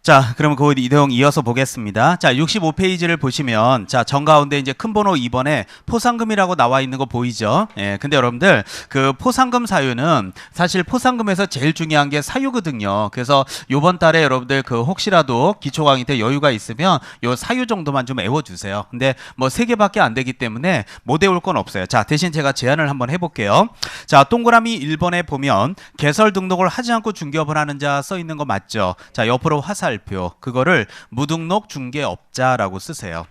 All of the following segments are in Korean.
자, 그럼 그 내용 이어서 보겠습니다. 자, 65페이지를 보시면, 자, 정가운데 이제 큰 번호 2번에 포상금이라고 나와 있는 거 보이죠? 예, 근데 여러분들, 그 포상금 사유는 사실 포상금에서 제일 중요한 게 사유거든요. 그래서 요번 달에 여러분들 그 혹시라도 기초 강의 때 여유가 있으면 요 사유 정도만 좀 외워주세요. 근데 뭐 3개밖에 안 되기 때문에 못 외울 건 없어요. 자, 대신 제가 제안을 한번 해볼게요. 자, 동그라미 1번에 보면 개설 등록을 하지 않고 중개업을 하는 자 써 있는 거 맞죠? 자, 옆으로 화살표 그거를 무등록 중개업자라고 쓰세요.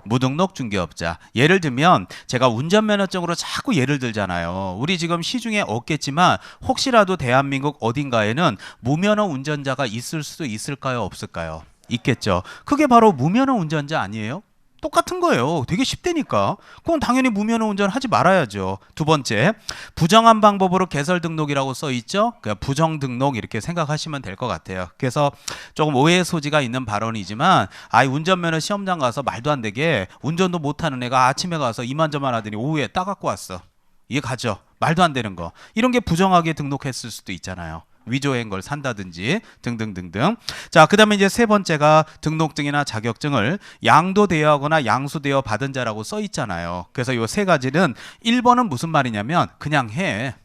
무등록 중개업자. 예를 들면 제가 운전면허증으로 자꾸 예를 들잖아요. 우리 지금 시중에 없겠지만 혹시라도 대한민국 어딘가에는 무면허 운전자가 있을 수도 있을까요? 없을까요? 있겠죠. 그게 바로 무면허 운전자 아니에요? 똑같은 거예요. 되게 쉽다니까. 그건 당연히 무면허 운전 하지 말아야죠. 두 번째, 부정한 방법으로 개설 등록이라고 써 있죠. 그러니까 부정 등록 이렇게 생각하시면 될 것 같아요. 그래서 조금 오해의 소지가 있는 발언이지만, 아이 운전면허 시험장 가서 말도 안 되게 운전도 못하는 애가 아침에 가서 이만저만 하더니 오후에 따갖고 왔어. 이해 가죠? 말도 안 되는 거. 이런 게 부정하게 등록했을 수도 있잖아요. 위조한 걸 산다든지 등등등등. 자, 그다음에 이제 세 번째가 등록증이나 자격증을 양도되어 하거나 양수되어 받은 자라고 써 있잖아요. 그래서 요 세 가지는 1번은 무슨 말이냐면 그냥 해.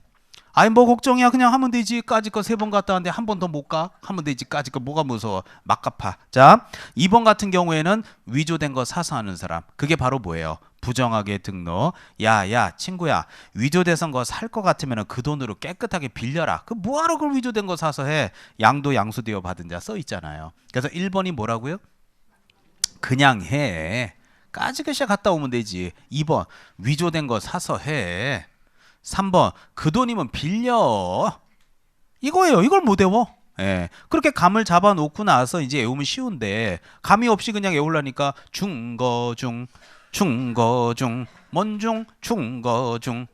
아니 뭐 걱정이야, 그냥 하면 되지. 까짓 거 3번 갔다 왔는데 한 번 더 못 가? 하면 되지. 까짓 거 뭐가 무서워. 막 갚아. 자, 2번 같은 경우에는 위조된 거 사서 하는 사람. 그게 바로 뭐예요? 부정하게 등록. 야야 친구야, 위조돼서 거 살 거 같으면 그 돈으로 깨끗하게 빌려라. 그 뭐하러 그걸 위조된 거 사서 해? 양도 양수되어 받은 자 써 있잖아요. 그래서 1번이 뭐라고요? 그냥 해. 까짓 거 갔다 오면 되지. 2번 위조된 거 사서 해. 3번 그 돈이면 빌려. 이거예요. 이걸 못 외워. 예. 그렇게 감을 잡아 놓고 나서 이제 외우면 쉬운데, 감이 없이 그냥 외우려니까 중거중 중거중 뭔중 중거중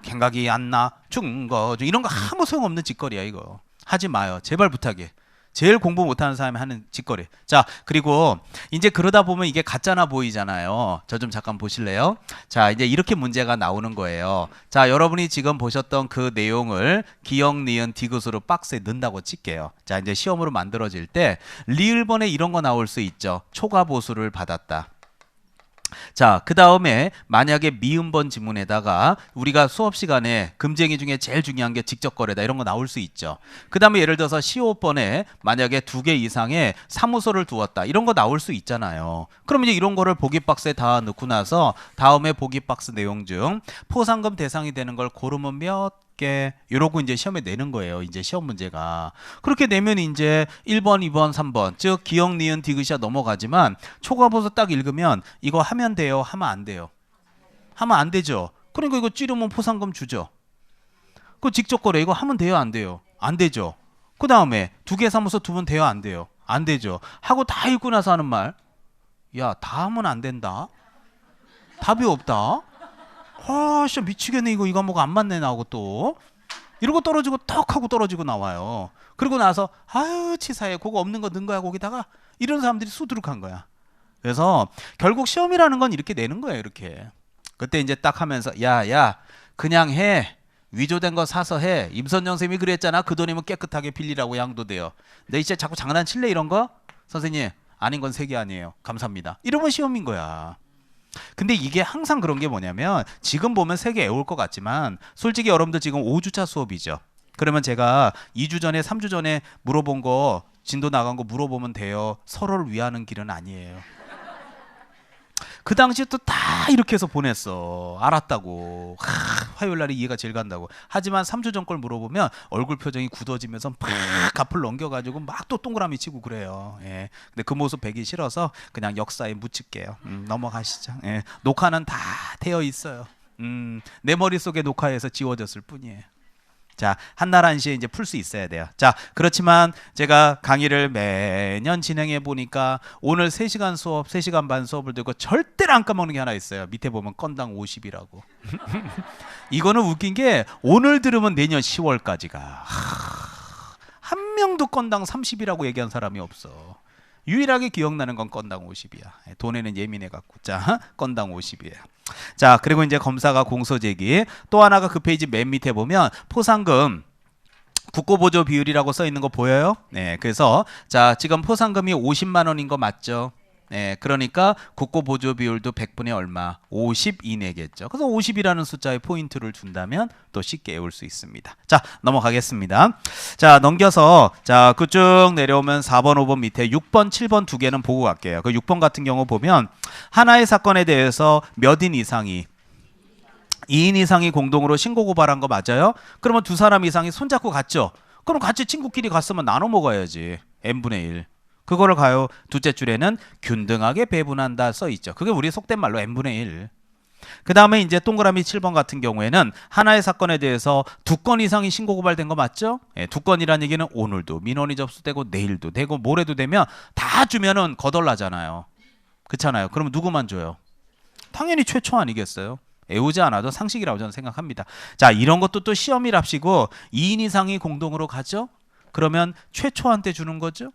생각이 안 나 중거중 이런 거 아무 소용없는 짓거리야. 이거 하지 마요. 제발 부탁해. 제일 공부 못하는 사람이 하는 짓거리. 자, 그리고 이제 그러다 보면 이게 가짜나 보이잖아요. 저 좀 잠깐 보실래요? 자, 이제 이렇게 문제가 나오는 거예요. 자, 여러분이 지금 보셨던 그 내용을 기역, 니은, 디귿으로 박스에 넣는다고 칠게요. 자, 이제 시험으로 만들어질 때 리을번에 이런 거 나올 수 있죠. 초과 보수를 받았다. 자, 그 다음에 만약에 미음번 지문에다가 우리가 수업 시간에 금쟁이 중에 제일 중요한 게 직접 거래다 이런 거 나올 수 있죠. 그 다음에 예를 들어서 15번에 만약에 2개 이상의 사무소를 두었다 이런 거 나올 수 있잖아요. 그럼 이제 이런 거를 보기 박스에 다 넣고 나서 다음에 보기 박스 내용 중 포상금 대상이 되는 걸 고르면 몇 개 이러고 이제 시험에 내는 거예요. 이제 시험 문제가 그렇게 내면 이제 1번, 2번, 3번 즉 기역, 니은, 디귿이 넘어가지만 초과보수 딱 읽으면 이거 하면 돼요? 하면 안 돼요? 하면 안 되죠. 그러니까 이거 찌르면 포상금 주죠. 그 직접 거래 이거 하면 돼요? 안 돼요? 안 되죠. 그 다음에 2개 사무소 두면 돼요? 안 돼요? 안 되죠. 하고 다 읽고 나서 하는 말, 야, 다 하면 안 된다. 답이 없다. 아, 진짜 미치겠네. 이거 한번 안 맞네 나오고 또 이러고 떨어지고 턱 하고 떨어지고 나와요. 그리고 나서 아유 치사해. 그거 없는 거 넣은 거야 거기다가. 이런 사람들이 수두룩한 거야. 그래서 결국 시험이라는 건 이렇게 내는 거예요. 이렇게. 그때 이제 딱 하면서 야야 그냥 해. 위조된 거 사서 해. 임선영 쌤이 그랬잖아. 그 돈이면 깨끗하게 빌리라고 양도돼요. 내 이제 자꾸 장난칠래 이런 거? 선생님 아닌 건 3개 아니에요. 감사합니다. 이러면 시험인 거야. 근데 이게 항상 그런 게 뭐냐면 지금 보면 3개 외울 것 같지만 솔직히 여러분들 지금 5주차 수업이죠. 그러면 제가 2주 전에 3주 전에 물어본 거 진도 나간 거 물어보면 돼요. 서로를 위하는 길은 아니에요. 그 당시에 또 다 이렇게 해서 보냈어. 알았다고. 화요일 날이 이해가 제일 간다고. 하지만 3주 전 걸 물어보면 얼굴 표정이 굳어지면서 팍 앞을 넘겨가지고 막 또 동그라미 치고 그래요. 예. 근데 그 모습 보기 싫어서 그냥 역사에 묻힐게요. 넘어가시죠. 예. 녹화는 다 되어 있어요. 내 머릿속에 녹화해서 지워졌을 뿐이에요. 자, 한날 한시에 이제 풀 수 있어야 돼요. 자, 그렇지만 제가 강의를 매년 진행해 보니까 오늘 3시간 수업, 3시간 반 수업을 들고 절대로 안 까먹는 게 하나 있어요. 밑에 보면 건당 50이라고. 이거는 웃긴 게 오늘 들으면 내년 10월까지가 한 명도 건당 30이라고 얘기한 사람이 없어. 유일하게 기억나는 건 건당 50이야. 돈에는 예민해갖고. 자, 건당 50이에요. 자, 그리고 이제 검사가 공소 제기. 또 하나가 그 페이지 맨 밑에 보면 포상금 국고보조 비율이라고 써 있는 거 보여요? 네, 그래서 자 지금 포상금이 50만 원인 거 맞죠? 네, 그러니까 국고보조 비율도 100분의 얼마? 50 이내겠죠. 그래서 50이라는 숫자에 포인트를 준다면 또 쉽게 외울 수 있습니다. 자, 넘어가겠습니다. 자, 넘겨서 자, 그 쭉 내려오면 4번, 5번 밑에 6번, 7번 두 개는 보고 갈게요. 그 6번 같은 경우 보면 하나의 사건에 대해서 몇 인 이상이 2인 이상이 공동으로 신고 고발한 거 맞아요? 그러면 두 사람 이상이 손잡고 갔죠? 그럼 같이 친구끼리 갔으면 나눠 먹어야지. n분의 1. 그거를 가요. 둘째 줄에는 균등하게 배분한다 써 있죠. 그게 우리 속된 말로 n분의 1. 그 다음에 이제 동그라미 7번 같은 경우에는 하나의 사건에 대해서 2건 이상이 신고 고발된 거 맞죠? 예, 2건이라는 얘기는 오늘도 민원이 접수되고 내일도 되고 모레도 되면 다 주면은 거덜나잖아요. 그렇잖아요. 그럼 누구만 줘요? 당연히 최초 아니겠어요? 애우지 않아도 상식이라고 저는 생각합니다. 자, 이런 것도 또 시험이랍시고 2인 이상이 공동으로 가죠? 그러면 최초한테 주는 거죠?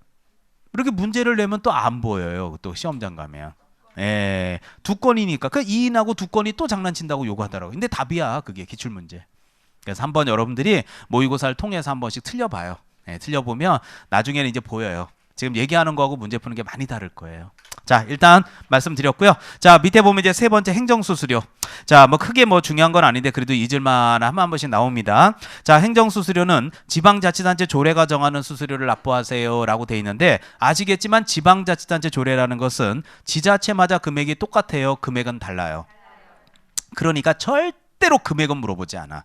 이렇게 문제를 내면 또 안 보여요. 또 시험장 가면. 예, 2건이니까 그 2인하고 2건이 또 장난친다고 요구하더라고요. 근데 답이야. 그게 기출문제. 그래서 한번 여러분들이 모의고사를 통해서 한 번씩 틀려봐요. 예, 틀려보면 나중에는 이제 보여요. 지금 얘기하는 거하고 문제 푸는 게 많이 다를 거예요. 자, 일단 말씀드렸고요. 자, 밑에 보면 이제 세 번째 행정수수료. 자, 뭐 크게 뭐 중요한 건 아닌데 그래도 잊을만 하면 한 번씩 나옵니다. 자, 행정수수료는 지방자치단체 조례가 정하는 수수료를 납부하세요라고 돼 있는데 아시겠지만 지방자치단체 조례라는 것은 지자체마다 금액이 똑같아요. 금액은 달라요. 그러니까 절대로 금액은 물어보지 않아.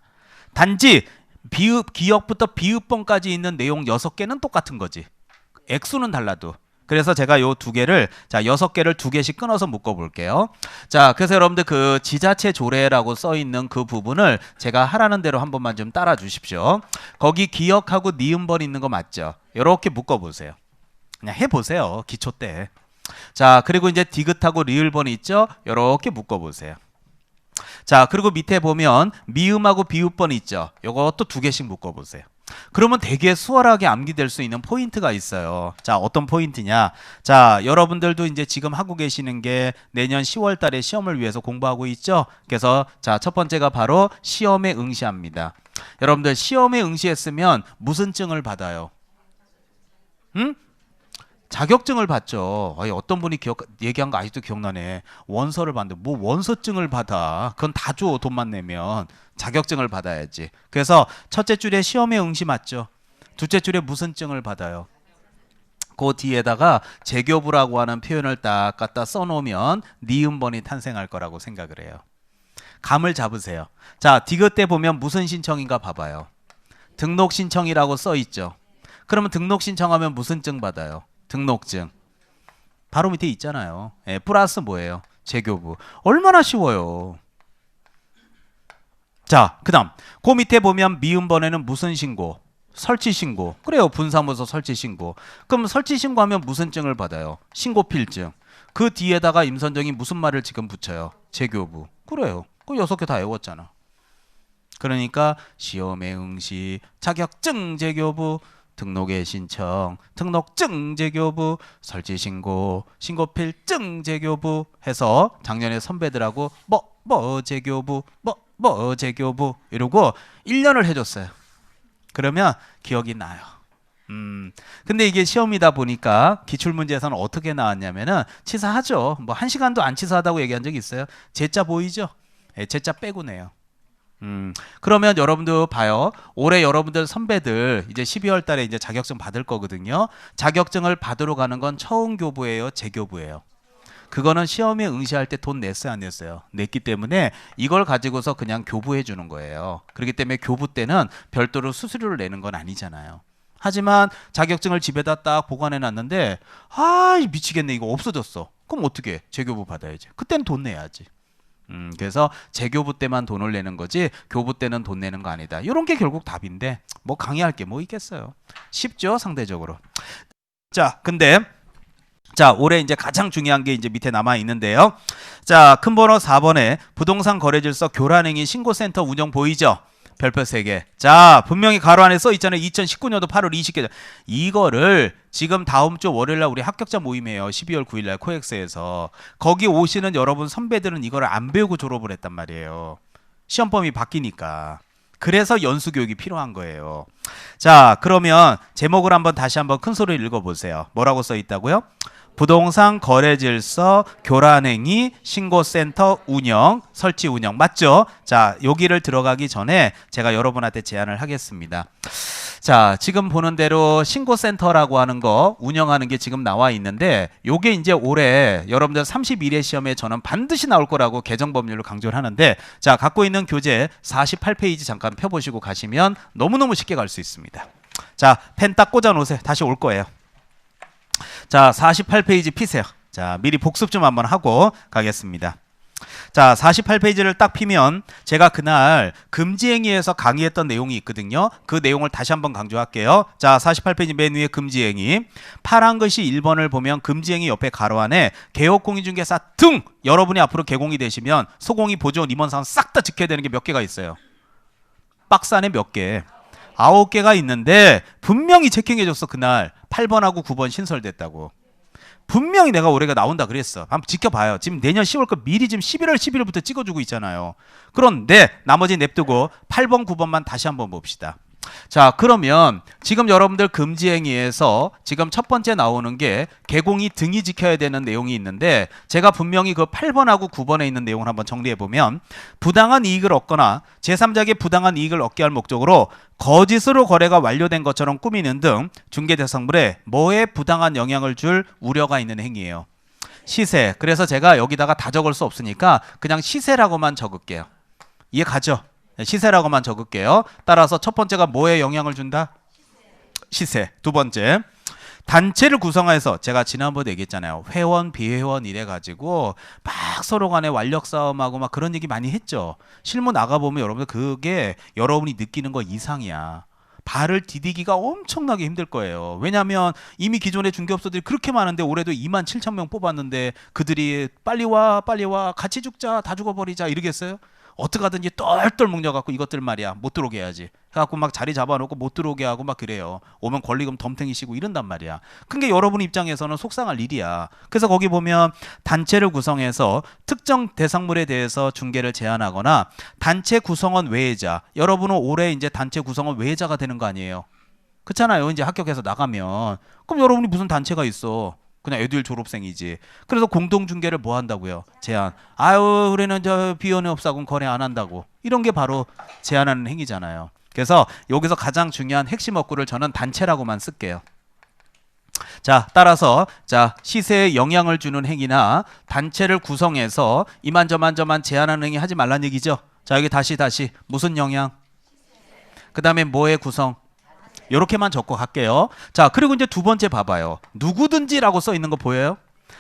단지 기역부터 비읍번까지 있는 내용 6개는 똑같은 거지. 액수는 달라도. 그래서 제가 요 두 개를 자 6개를 2개씩 끊어서 묶어 볼게요. 자, 그래서 여러분들 그 지자체 조례라고 써 있는 그 부분을 제가 하라는 대로 한 번만 좀 따라 주십시오. 거기 기역하고 니은번 있는 거 맞죠? 요렇게 묶어 보세요. 그냥 해 보세요. 기초 때. 자, 그리고 이제 디귿하고 리을번이 있죠? 요렇게 묶어 보세요. 자, 그리고 밑에 보면 미음하고 비읍번 있죠? 요것도 2개씩 묶어 보세요. 그러면 되게 수월하게 암기될 수 있는 포인트가 있어요. 자, 어떤 포인트냐? 자, 여러분들도 이제 지금 하고 계시는 게 내년 10월 달에 시험을 위해서 공부하고 있죠? 그래서 자, 첫 번째가 바로 시험에 응시합니다. 여러분들 시험에 응시했으면 무슨 증을 받아요? 응? 자격증을 받죠. 어떤 분이 얘기한 거 아직도 기억나네. 원서를 받는데 뭐 원서증을 받아. 그건 다 줘. 돈만 내면. 자격증을 받아야지. 그래서 첫째 줄에 시험에 응시 맞죠. 둘째 줄에 무슨 증을 받아요? 그 뒤에다가 재교부라고 하는 표현을 딱 갖다 써놓으면 니은번이 탄생할 거라고 생각을 해요. 감을 잡으세요. 자, 디귿 때 보면 무슨 신청인가 봐봐요. 등록 신청이라고 써 있죠. 그러면 등록 신청하면 무슨 증 받아요? 등록증. 바로 밑에 있잖아요. 예, 플러스 뭐예요? 재교부. 얼마나 쉬워요. 자, 그 다음 그 밑에 보면 미음번에는 무슨 신고? 설치신고. 그래요. 분사무소 설치신고. 그럼 설치신고하면 무슨 증을 받아요? 신고필증. 그 뒤에다가 임선정이 무슨 말을 지금 붙여요? 재교부. 그래요. 그 6개 다 외웠잖아. 그러니까 시험에 응시, 자격증 재교부, 등록의 신청, 등록증 재교부, 설치신고, 신고필증 재교부 해서 작년에 선배들하고 뭐 재교부, 뭐 재교부 이러고 1년을 해줬어요. 그러면 기억이 나요. 근데 이게 시험이다 보니까 기출문제에서는 어떻게 나왔냐면은 치사하죠. 뭐 1시간도 안 치사하다고 얘기한 적이 있어요. 제자 보이죠? 예, 제자 빼고 내요. 그러면 여러분들 봐요. 올해 여러분들 선배들 이제 12월 달에 이제 자격증 받을 거거든요. 자격증을 받으러 가는 건 처음 교부예요, 재교부예요? 그거는 시험에 응시할 때 돈 냈어요, 안 냈어요? 냈기 때문에 이걸 가지고서 그냥 교부해 주는 거예요. 그렇기 때문에 교부 때는 별도로 수수료를 내는 건 아니잖아요. 하지만 자격증을 집에다 딱 보관해 놨는데 미치겠네, 이거 없어졌어. 그럼 어떻게 해? 재교부 받아야지. 그때는 돈 내야지. 그래서 재교부 때만 돈을 내는 거지 교부 때는 돈 내는 거 아니다. 이런 게 결국 답인데 뭐 강의할 게 뭐 있겠어요. 쉽죠, 상대적으로. 자, 근데 자, 올해 이제 가장 중요한 게 이제 밑에 남아 있는데요. 자, 큰 번호 4번에 부동산 거래질서 교란행위 신고센터 운영 보이죠? 별표 3개. 자, 분명히 가로 안에 써 있잖아요. 2019년도 8월 20일. 이거를 지금 다음 주 월요일 날 우리 합격자 모임이에요. 12월 9일 날 코엑스에서. 거기 오시는 여러분 선배들은 이거를 안 배우고 졸업을 했단 말이에요. 시험 범위 바뀌니까. 그래서 연수 교육이 필요한 거예요. 자, 그러면 제목을 다시 한번 큰 소리로 읽어보세요. 뭐라고 써 있다고요? 부동산 거래 질서 교란행위 신고센터 운영 설치 운영 맞죠? 자, 여기를 들어가기 전에 제가 여러분한테 제안을 하겠습니다. 자, 지금 보는 대로 신고센터라고 하는 거 운영하는 게 지금 나와 있는데 요게 이제 올해 여러분들 31회 시험에 저는 반드시 나올 거라고 개정법률을 강조를 하는데 자, 갖고 있는 교재 48페이지 잠깐 펴보시고 가시면 너무너무 쉽게 갈 수 있습니다. 자, 펜 딱 꽂아 놓으세요. 다시 올 거예요. 자, 48페이지 피세요. 자, 미리 복습 좀 한번 하고 가겠습니다. 자, 48페이지를 딱 피면 제가 그날 금지행위에서 강의했던 내용이 있거든요. 그 내용을 다시 한번 강조할게요. 자, 48페이지 맨 위에 금지행위. 파란 글씨 1번을 보면 금지행위 옆에 가로 안에 개업공인중개사 등 여러분이 앞으로 개공이 되시면 소공이 보조원 임원사원 싹 다 지켜야 되는 게 몇 개가 있어요. 박스 안에 몇 개? 9개가 있는데 분명히 체킹해줬어. 그날 8번하고 9번 신설됐다고. 분명히 내가 올해가 나온다 그랬어. 한번 지켜봐요. 지금 내년 10월 거 미리 지금 11월 11일부터 찍어주고 있잖아요. 그런데 나머지 냅두고 8번 9번만 다시 한번 봅시다. 자, 그러면 지금 여러분들 금지행위에서 지금 첫 번째 나오는 게 개공이 등이 지켜야 되는 내용이 있는데 제가 분명히 그 8번하고 9번에 있는 내용을 한번 정리해보면 부당한 이익을 얻거나 제3자에게 부당한 이익을 얻게 할 목적으로 거짓으로 거래가 완료된 것처럼 꾸미는 등 중개대상물에 뭐에 부당한 영향을 줄 우려가 있는 행위예요. 시세. 그래서 제가 여기다가 다 적을 수 없으니까 그냥 시세라고만 적을게요. 이해 가죠? 시세라고만 적을게요. 따라서 첫 번째가 뭐에 영향을 준다? 시세. 두 번째, 단체를 구성해서 제가 지난번에 얘기했잖아요. 회원, 비회원 이래가지고 막 서로 간에 완력 싸움하고 막 그런 얘기 많이 했죠. 실무 나가보면 여러분들 그게 여러분이 느끼는 거 이상이야. 발을 디디기가 엄청나게 힘들 거예요. 왜냐하면 이미 기존의 중개업소들이 그렇게 많은데 올해도 27,000명 뽑았는데 그들이 빨리 와 같이 죽자 다 죽어버리자 이러겠어요? 어떻게 하든지 똘똘 뭉쳐갖고 이것들 말이야 못 들어오게 해야지 해갖고 막 자리 잡아놓고 못 들어오게 하고 막 그래요. 오면 권리금 덤탱이시고 이런단 말이야. 그게 여러분 입장에서는 속상할 일이야. 그래서 거기 보면 단체를 구성해서 특정 대상물에 대해서 중개를 제한하거나 단체 구성원 외회자, 여러분은 올해 이제 단체 구성원 외회자가 되는 거 아니에요. 그렇잖아요. 이제 합격해서 나가면 그럼 여러분이 무슨 단체가 있어. 그냥 에듀윌 졸업생이지. 그래서 공동중개를 뭐 한다고요? 제한. 아유, 우리는 저 비연회업사하고는 거래 안 한다고. 이런 게 바로 제한하는 행위잖아요. 그래서 여기서 가장 중요한 핵심 어구를 저는 단체라고만 쓸게요. 자, 따라서 자, 시세에 영향을 주는 행위나 단체를 구성해서 이만저만 제한하는 행위 하지 말란 얘기죠. 자, 여기 다시 무슨 영향? 그 다음에 뭐의 구성? 요렇게만 적고 갈게요. 자, 그리고 이제 두 번째 봐봐요. 누구든지라고 써 있는 거 보여요?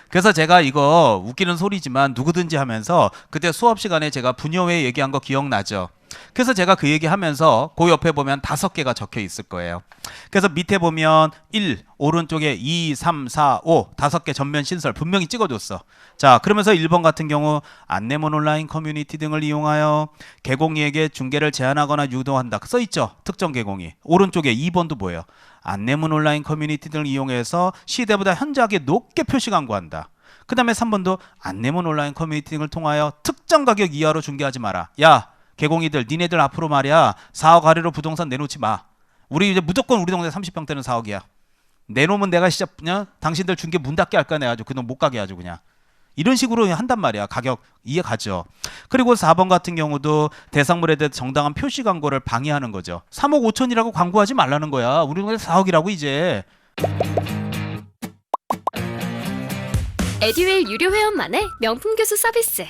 그래서 제가 이거 웃기는 소리지만 누구든지 하면서 그때 수업 시간에 제가 분여회 얘기한 거 기억나죠? 그래서 제가 그 얘기하면서 그 옆에 보면 5개가 적혀 있을 거예요. 그래서 밑에 보면 1, 오른쪽에 2, 3, 4, 5 5개 전면 신설 분명히 찍어줬어. 자, 그러면서 1번 같은 경우 안내문 온라인 커뮤니티 등을 이용하여 개공이에게 중개를 제한하거나 유도한다 써있죠. 특정 개공이. 오른쪽에 2번도 보여요. 안내문 온라인 커뮤니티 등을 이용해서 시대보다 현저하게 높게 표시 광고한다. 그 다음에 3번도 안내문 온라인 커뮤니티 등을 통하여 특정 가격 이하로 중개하지 마라. 야, 개공이들 니네들 앞으로 말이야 4억 아래로 부동산 내놓지 마. 우리 이제 무조건 우리 동네 30평대는 4억이야. 내놓으면 내가 진짜 그냥 당신들 중개 문 닫게 할까 내가 아주 그놈 못 가게 아주 그냥. 이런 식으로 한단 말이야. 가격 이해 가죠. 그리고 4번 같은 경우도 대상물에 대해 정당한 표시 광고를 방해하는 거죠. 3억 5천이라고 광고하지 말라는 거야. 우리 동네 4억이라고 이제. 에듀윌 유료 회원만의 명품 교수 서비스.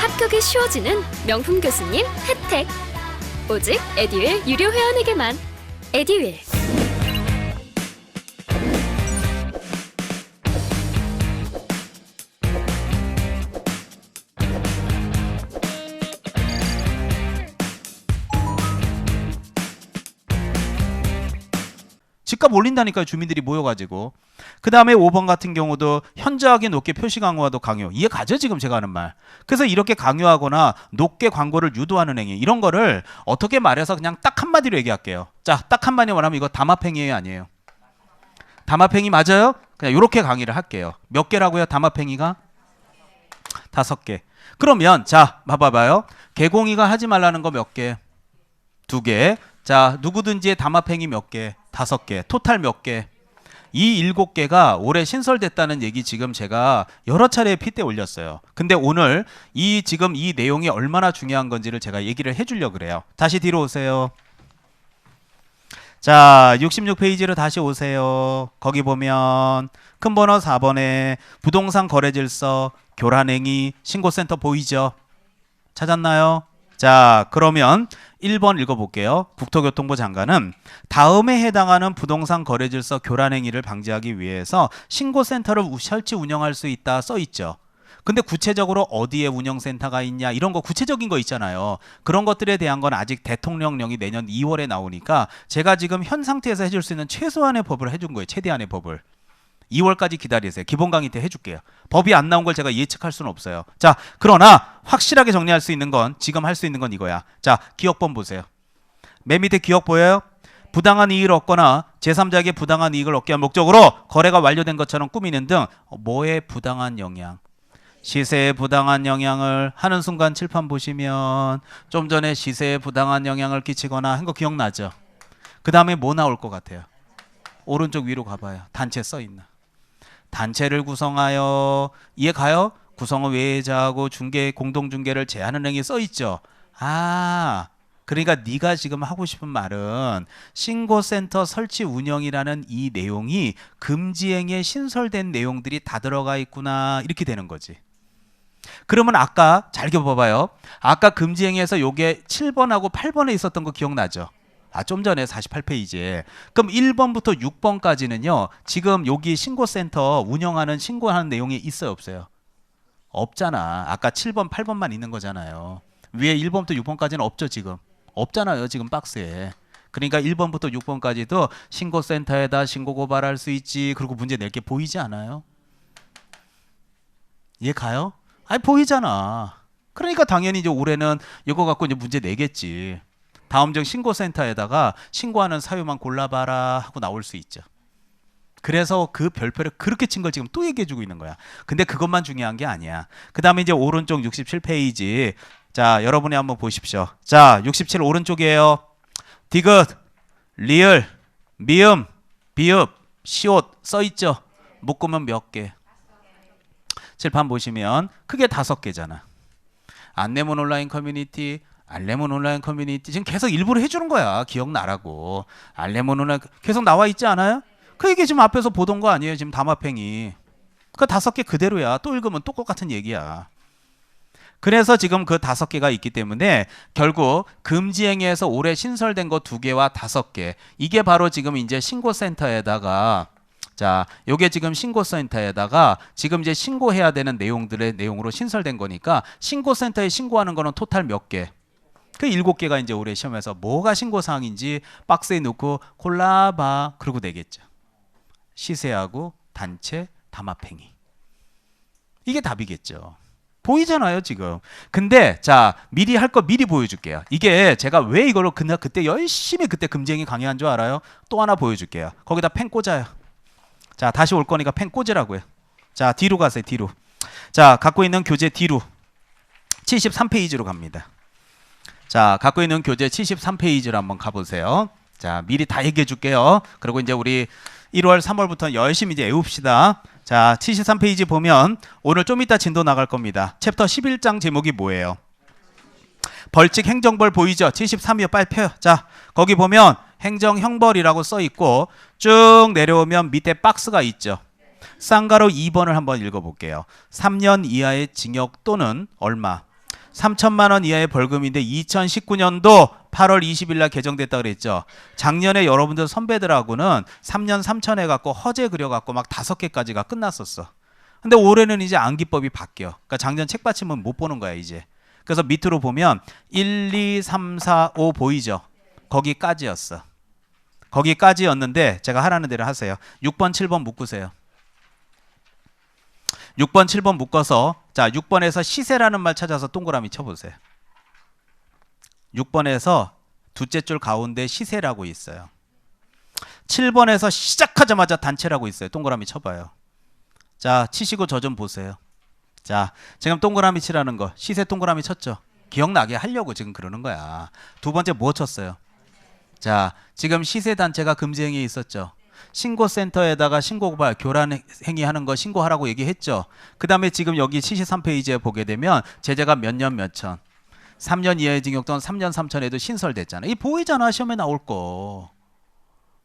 합격이 쉬워지는 명품 교수님 혜택. 오직 에듀윌 유료 회원에게만. 에듀윌. 집값 올린다니까요. 주민들이 모여가지고. 그 다음에 5번 같은 경우도 현저하게 높게 표시 강화도 강요. 이해 가죠? 지금 제가 하는 말. 그래서 이렇게 강요하거나 높게 광고를 유도하는 행위 이런 거를 어떻게 말해서 그냥 딱 한마디로 얘기할게요. 자, 딱 한마디로 말하면 이거 담합행위 아니에요. 담합행위 맞아요? 그냥 이렇게 강의를 할게요. 몇 개라고요? 담합행위가 5개. 그러면 자 봐봐요. 개공이가 하지 말라는 거 몇 개? 2개. 자 누구든지의 담합행위 몇 개? 5개. 토탈 몇 개? 이 7개가 올해 신설됐다는 얘기 지금 제가 여러 차례 핏대 올렸어요. 근데 오늘 지금 이 내용이 얼마나 중요한 건지를 제가 얘기를 해주려고 그래요. 다시 뒤로 오세요. 자 66페이지로 다시 오세요. 거기 보면 큰 번호 4번에 부동산 거래질서 교란행위 신고센터 보이죠? 찾았나요? 자 그러면 1번 읽어볼게요. 국토교통부 장관은 다음에 해당하는 부동산 거래질서 교란행위를 방지하기 위해서 신고센터를 설치 운영할 수 있다 써있죠. 근데 구체적으로 어디에 운영센터가 있냐 이런 거 구체적인 거 있잖아요. 그런 것들에 대한 건 아직 대통령령이 내년 2월에 나오니까 제가 지금 현 상태에서 해줄 수 있는 최소한의 법을 해준 거예요. 최대한의 법을. 2월까지 기다리세요. 기본 강의 때 해줄게요. 법이 안 나온 걸 제가 예측할 수는 없어요. 자, 그러나 확실하게 정리할 수 있는 건 지금 할 수 있는 건 이거야. 자, 기억본 보세요. 맨 밑에 기억 보여요? 부당한 이익을 얻거나 제3자에게 부당한 이익을 얻게 한 목적으로 거래가 완료된 것처럼 꾸미는 등 뭐에 부당한 영향? 시세에 부당한 영향을 하는 순간 칠판 보시면 좀 전에 시세에 부당한 영향을 끼치거나 한 거 기억나죠? 그 다음에 뭐 나올 것 같아요? 오른쪽 위로 가봐요. 단체 써있나? 단체를 구성하여 이해 가요? 구성은 외자하고 중개 공동중개를 제한하는 행위 써있죠. 아 그러니까 네가 지금 하고 싶은 말은 신고센터 설치 운영이라는 이 내용이 금지행위에 신설된 내용들이 다 들어가 있구나 이렇게 되는 거지. 그러면 아까 잘 봐봐요. 아까 금지행위에서 요게 7번하고 8번에 있었던 거 기억나죠? 좀 전에 48페이지에. 그럼 1번부터 6번까지는요. 지금 여기 신고센터 운영하는 신고하는 내용이 있어요 없어요? 없잖아. 아까 7번 8번만 있는 거잖아요. 위에 1번부터 6번까지는 없죠 지금. 없잖아요 지금 박스에. 그러니까 1번부터 6번까지도 신고센터에다 신고 고발할 수 있지. 그리고 문제 낼 게 보이지 않아요? 이해 가요? 아니 보이잖아. 그러니까 당연히 이제 올해는 이거 갖고 이제 문제 내겠지. 다음 정 신고센터에다가 신고하는 사유만 골라봐라 하고 나올 수 있죠. 그래서 그 별표를 그렇게 친 걸 지금 또 얘기해주고 있는 거야. 근데 그것만 중요한 게 아니야. 그 다음에 이제 오른쪽 67페이지. 자 여러분이 한번 보십시오. 자 67 오른쪽이에요. 디귿, 리을, 미음, 비읍, 시옷 써있죠. 묶으면 몇 개? 칠판 보시면 크게 5개잖아. 안내문 온라인 커뮤니티, 알레몬 온라인 커뮤니티 지금 계속 일부러 해주는 거야. 기억나라고. 알레몬 온라인 계속 나와 있지 않아요? 그 얘기 지금 앞에서 보던 거 아니에요? 지금 담합행위. 그 5개 그대로야. 또 읽으면 또 똑같은 얘기야. 그래서 지금 그 5개가 있기 때문에 결국 금지행위에서 올해 신설된 거 2개와 5개 이게 바로 지금 이제 신고센터에다가 자, 요게 지금 신고센터에다가 지금 이제 신고해야 되는 내용들의 내용으로 신설된 거니까 신고센터에 신고하는 거는 토탈 몇 개? 그 7개가 이제 올해 시험에서 뭐가 신고사항인지 박스에 넣고 골라봐. 그러고 되겠죠. 시세하고 단체, 담합행위. 이게 답이겠죠. 보이잖아요 지금. 근데 자 미리 할 거 미리 보여줄게요. 이게 제가 왜 이걸로 그때 열심히 그때 금지행위 강의한 줄 알아요? 또 하나 보여줄게요. 거기다 펜 꽂아요. 자 다시 올 거니까 펜 꽂으라고요. 자 뒤로 가세요. 뒤로. 자 갖고 있는 교재 뒤로 73페이지로 갑니다. 자 갖고 있는 교재 73페이지로 한번 가보세요. 자 미리 다 얘기해 줄게요. 그리고 이제 우리 1월 3월부터 열심히 이제 외웁시다. 자 73페이지 보면 오늘 좀 이따 진도 나갈 겁니다. 챕터 11장 제목이 뭐예요? 벌칙 행정벌 보이죠? 73이요. 빨리 펴요. 자 거기 보면 행정형벌이라고 써 있고 쭉 내려오면 밑에 박스가 있죠. 쌍가로 2번을 한번 읽어볼게요. 3년 이하의 징역 또는 얼마? 3천만 원 이하의 벌금인데 2019년도 8월 20일 날 개정됐다 그랬죠. 작년에 여러분들 선배들하고는 3년 3천 해갖고 허재 그려갖고 막 5개까지가 끝났었어. 근데 올해는 이제 암기법이 바뀌어. 그러니까 작년 책받침은 못 보는 거야 이제. 그래서 밑으로 보면 1, 2, 3, 4, 5 보이죠? 거기까지였어. 거기까지였는데 제가 하라는 대로 하세요. 6번, 7번 묶으세요. 6번, 7번 묶어서 자 6번에서 시세라는 말 찾아서 동그라미 쳐보세요. 6번에서 두째 줄 가운데 시세라고 있어요. 7번에서 시작하자마자 단체라고 있어요. 동그라미 쳐봐요. 자, 치시고 저 좀 보세요. 자, 지금 동그라미 치라는 거 시세 동그라미 쳤죠? 기억나게 하려고 지금 그러는 거야. 두 번째 뭐 쳤어요? 자, 지금 시세 단체가 금지 행위에 있었죠. 신고센터에다가 신고고발 교란 행위 하는 거 신고하라고 얘기했죠. 그 다음에 지금 여기 73페이지에 보게 되면 제재가 몇 년 몇천 3년 이하의 징역 또는 3년 3천에도 신설됐잖아. 이 보이잖아. 시험에 나올 거.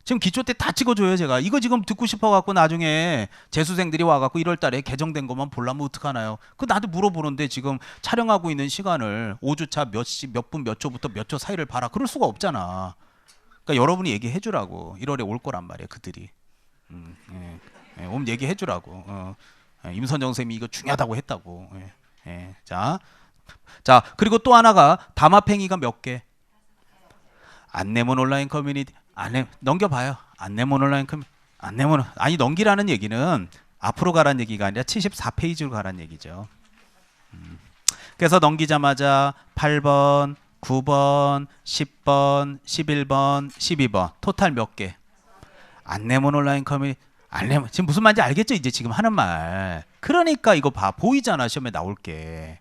지금 기초 때 다 찍어줘요. 제가 이거 지금 듣고 싶어갖고 나중에 재수생들이 와갖고 1월달에 개정된 것만 보려면 어떡하나요? 그 나도 물어보는데 지금 촬영하고 있는 시간을 5주차 몇 시 몇 분 몇 초부터 몇 초 사이를 봐라. 그럴 수가 없잖아. 그러니까 여러분이 얘기해 주라고. 1월에 올 거란 말이에요. 그들이. 오면 얘기해 주라고. 임선정 선생님이 이거 중요하다고 했다고. 자, 그리고 또 하나가 담합행위가 몇 개? 안내문 온라인 커뮤니티. 넘겨봐요. 안내문 온라인 커뮤니티. 아니 넘기라는 얘기는 앞으로 가란 얘기가 아니라 74페이지로 가란 얘기죠. 그래서 넘기자마자 8번, 9번, 10번, 11번, 12번 토탈 몇 개? 안내문 온라인 커뮤니티. 지금 무슨 말인지 알겠죠? 이제 지금 하는 말. 그러니까 이거 봐. 보이잖아. 시험에 나올 게.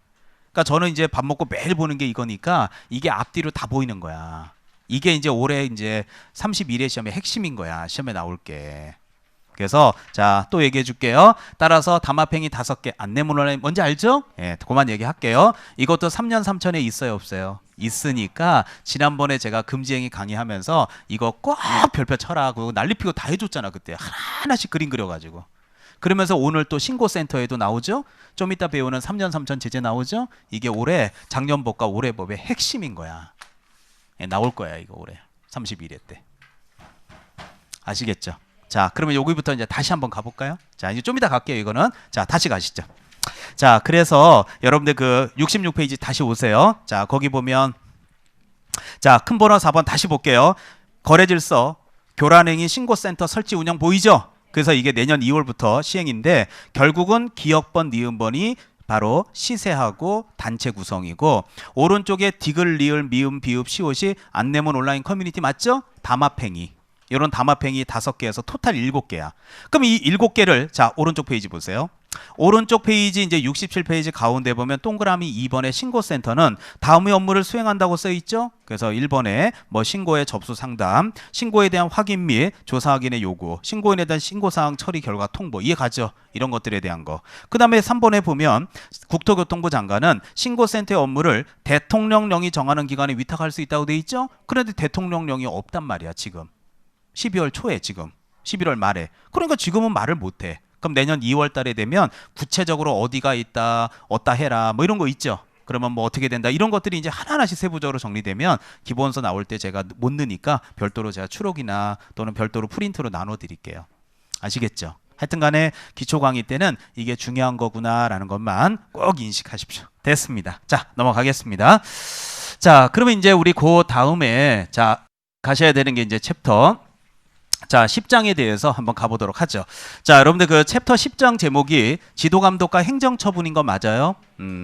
그러니까 저는 이제 밥 먹고 매일 보는 게 이거니까 이게 앞뒤로 다 보이는 거야. 이게 이제 올해 이제 31회 시험의 핵심인 거야. 시험에 나올 게. 그래서 자, 또 얘기해 줄게요. 따라서 담합행위 5개 안내문 온라인 뭔지 알죠? 예, 그만 얘기할게요. 이것도 3년 3천에 있어요, 없어요? 있으니까 지난번에 제가 금지행위 강의하면서 이거 꼭 별표 쳐라고 난리피고 다 해줬잖아. 그때 하나씩 그림 그려가지고. 그러면서 오늘 또 신고센터에도 나오죠. 좀 이따 배우는 3년 3천 제재 나오죠. 이게 올해 작년법과 올해 법의 핵심인 거야. 예, 나올 거야 이거 올해 31회 때. 아시겠죠? 자, 그러면 여기부터 이제 다시 한번 가볼까요? 자, 이제 좀 이따 갈게요. 이거는. 자, 다시 가시죠. 자, 그래서 여러분들 그 66페이지 다시 오세요. 자, 거기 보면 자, 큰 번호 4번 다시 볼게요. 거래질서 교란행위 신고센터 설치 운영 보이죠? 그래서 이게 내년 2월부터 시행인데 결국은 기억번, 니은번이 바로 시세하고 단체 구성이고 오른쪽에 디귿, 리을, 미음, 비읍, 시옷이 안내문 온라인 커뮤니티 맞죠? 담합행위. 이런 담합행위 5개에서 토탈 7개야. 그럼 이 7개를 자, 오른쪽 페이지 보세요. 오른쪽 페이지 이제 67페이지 가운데 보면 동그라미 2번의 신고센터는 다음의 업무를 수행한다고 써 있죠. 그래서 1번에 뭐 신고의 접수 상담, 신고에 대한 확인 및 조사 확인의 요구, 신고인에 대한 신고사항 처리 결과 통보 이해가죠? 이런 것들에 대한 거. 그 다음에 3번에 보면 국토교통부 장관은 신고센터의 업무를 대통령령이 정하는 기관에 위탁할 수 있다고 돼 있죠. 그런데 대통령령이 없단 말이야 지금. 12월 초에 지금 11월 말에. 그러니까 지금은 말을 못해. 그럼 내년 2월 달에 되면 구체적으로 어디가 있다, 어디다 해라 뭐 이런 거 있죠. 그러면 뭐 어떻게 된다 이런 것들이 이제 하나하나씩 세부적으로 정리되면 기본서 나올 때 제가 못 넣으니까 별도로 제가 추록이나 또는 별도로 프린트로 나눠 드릴게요. 아시겠죠? 하여튼 간에 기초 강의 때는 이게 중요한 거구나라는 것만 꼭 인식하십시오. 됐습니다. 자, 넘어가겠습니다. 자, 그러면 이제 우리 그 다음에 자, 가셔야 되는 게 이제 챕터 자, 10장에 대해서 한번 가보도록 하죠. 자, 여러분들 그 챕터 10장 제목이 지도감독과 행정처분인 거 맞아요?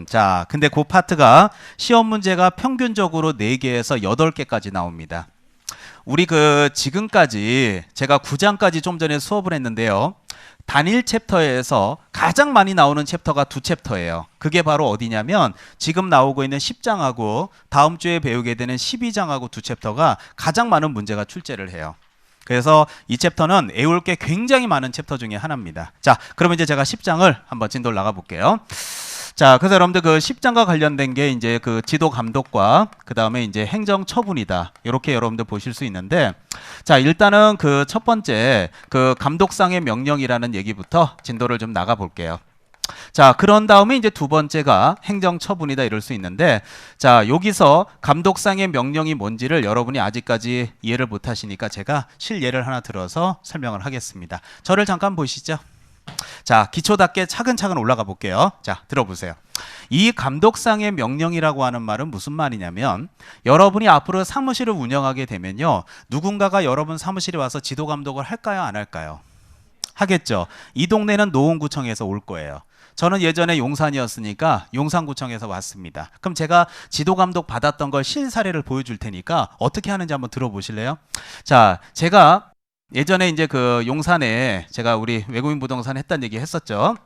자, 근데 그 파트가 시험 문제가 평균적으로 4개에서 8개까지 나옵니다. 우리 그 지금까지 제가 9장까지 좀 전에 수업을 했는데요. 단일 챕터에서 가장 많이 나오는 챕터가 2챕터예요. 그게 바로 어디냐면 지금 나오고 있는 10장하고 다음 주에 배우게 되는 12장하고 2챕터가 가장 많은 문제가 출제를 해요. 그래서 이 챕터는 외울 게 굉장히 많은 챕터 중에 하나입니다. 자, 그러면 이제 제가 10장을 한번 진도를 나가 볼게요. 자, 그래서 여러분들 그 10장과 관련된 게 이제 그 지도 감독과 그 다음에 이제 행정 처분이다. 이렇게 여러분들 보실 수 있는데, 자, 일단은 그 첫 번째 그 감독상의 명령이라는 얘기부터 진도를 좀 나가 볼게요. 자, 그런 다음에 이제 두 번째가 행정처분이다 이럴 수 있는데, 자, 여기서 감독상의 명령이 뭔지를 여러분이 아직까지 이해를 못 하시니까 제가 실예를 하나 들어서 설명을 하겠습니다. 저를 잠깐 보시죠. 자, 기초답게 차근차근 올라가 볼게요. 자, 들어보세요. 이 감독상의 명령이라고 하는 말은 무슨 말이냐면 여러분이 앞으로 사무실을 운영하게 되면요, 누군가가 여러분 사무실에 와서 지도 감독을 할까요, 안 할까요? 하겠죠. 이 동네는 노원구청에서 올 거예요. 저는 예전에 용산이었으니까 용산구청에서 왔습니다. 그럼 제가 지도감독 받았던 걸 실사례를 보여줄 테니까 어떻게 하는지 한번 들어보실래요? 자, 제가 예전에 이제 그 용산에 제가 우리 외국인 부동산 했다는 얘기 했었죠.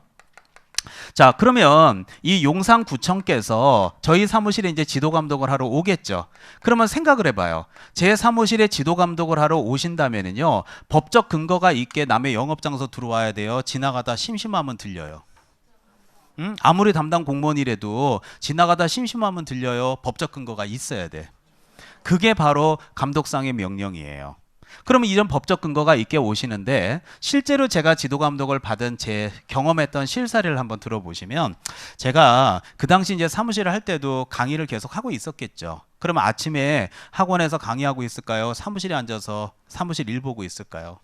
자, 그러면 이 용산구청께서 저희 사무실에 이제 지도 감독을 하러 오겠죠. 그러면 생각을 해봐요. 제 사무실에 지도 감독을 하러 오신다면은요, 법적 근거가 있게 남의 영업장소 들어와야 돼요. 지나가다 심심하면 들려요. 아무리 담당 공무원이라도 지나가다 심심하면 들려요. 법적 근거가 있어야 돼. 그게 바로 감독상의 명령이에요. 그러면 이런 법적 근거가 있게 오시는데 실제로 제가 지도 감독을 받은 제 경험했던 실사례를 한번 들어보시면 제가 그 당시 이제 사무실을 할 때도 강의를 계속 하고 있었겠죠. 그러면 아침에 학원에서 강의하고 있을까요? 사무실에 앉아서 사무실 일 보고 있을까요?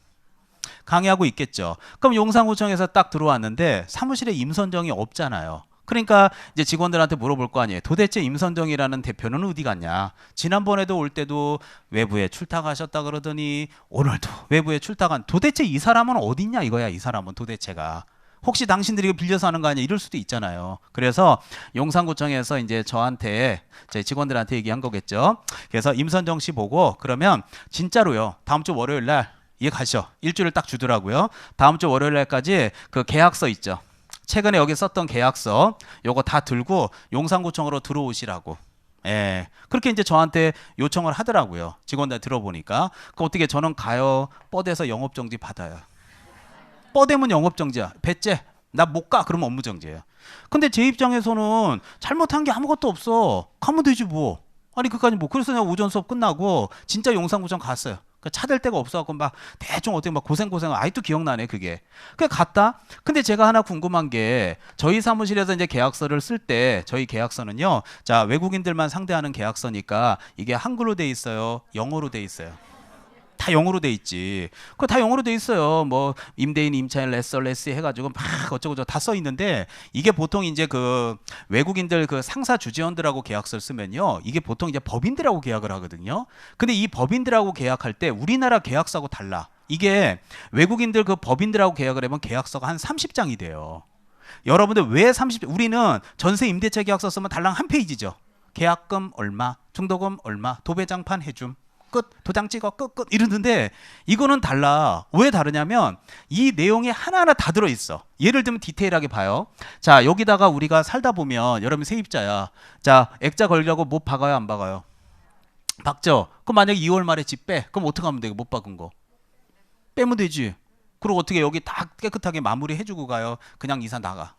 강의하고 있겠죠. 그럼 용산구청에서 딱 들어왔는데 사무실에 임선정이 없잖아요. 그러니까 이제 직원들한테 물어볼 거 아니에요. 도대체 임선정이라는 대표는 어디 갔냐? 지난번에도 올 때도 외부에 출탁하셨다 그러더니 오늘도 외부에 출탁한, 도대체 이 사람은 어딨냐 이거야. 이 사람은 도대체가. 혹시 당신들이 빌려서 하는 거 아니야? 이럴 수도 있잖아요. 그래서 용산구청에서 이제 저한테, 제 직원들한테 얘기한 거겠죠. 그래서 임선정 씨 보고 그러면 진짜로요. 다음 주 월요일 날 이해 가시죠? 일주일을 딱 주더라고요. 다음 주 월요일 날까지 그 계약서 있죠. 최근에 여기 썼던 계약서 요거 다 들고 용산구청으로 들어오시라고. 예. 그렇게 이제 저한테 요청을 하더라고요. 직원들 들어보니까. 그 어떻게 저는 가요. 뻗에서 영업정지 받아요. 뻗대면 영업정지야. 배째. 나 못 가. 그러면 업무정지예요. 근데 제 입장에서는 잘못한 게 아무것도 없어. 가면 되지 뭐. 아니 그까지 뭐. 그래서 내가 오전 수업 끝나고 진짜 용산구청 갔어요. 차댈 데가 없어갖고 막 대충 어떻게 막 고생 아직도 기억나네 그게. 그래 갔다. 근데 제가 하나 궁금한 게 저희 사무실에서 이제 계약서를 쓸 때 저희 계약서는요. 자, 외국인들만 상대하는 계약서니까 이게 한글로 돼 있어요. 영어로 돼 있어요. 다 영어로 돼 있지. 그거 다 영어로 돼 있어요. 뭐 임대인, 임차인, 레서, 레스 해가지고 막 어쩌고저쩌고 다 써 있는데 이게 보통 이제 그 외국인들 그 상사 주재원들하고 계약서를 쓰면요. 이게 보통 이제 법인들하고 계약을 하거든요. 근데 이 법인들하고 계약할 때 우리나라 계약서하고 달라. 이게 외국인들 그 법인들하고 계약을 하면 계약서가 한 30장이 돼요. 여러분들 왜 30? 우리는 전세 임대차 계약서 쓰면 달랑 한 페이지죠. 계약금 얼마, 중도금 얼마, 도배장판 해줌. 끝, 도장 찍어, 끝 이러는데 이거는 달라. 왜 다르냐면 이 내용이 하나하나 다 들어있어. 예를 들면 디테일하게 봐요. 자, 여기다가 우리가 살다 보면 여러분 세입자야. 자, 액자 걸려고 못 박아요, 안 박아요? 박죠. 그럼 만약에 2월 말에 집 빼. 그럼 어떻게 하면 돼? 못 박은 거 빼면 되지. 그리고 어떻게 여기 다 깨끗하게 마무리 해주고 가요? 그냥 이사 나가.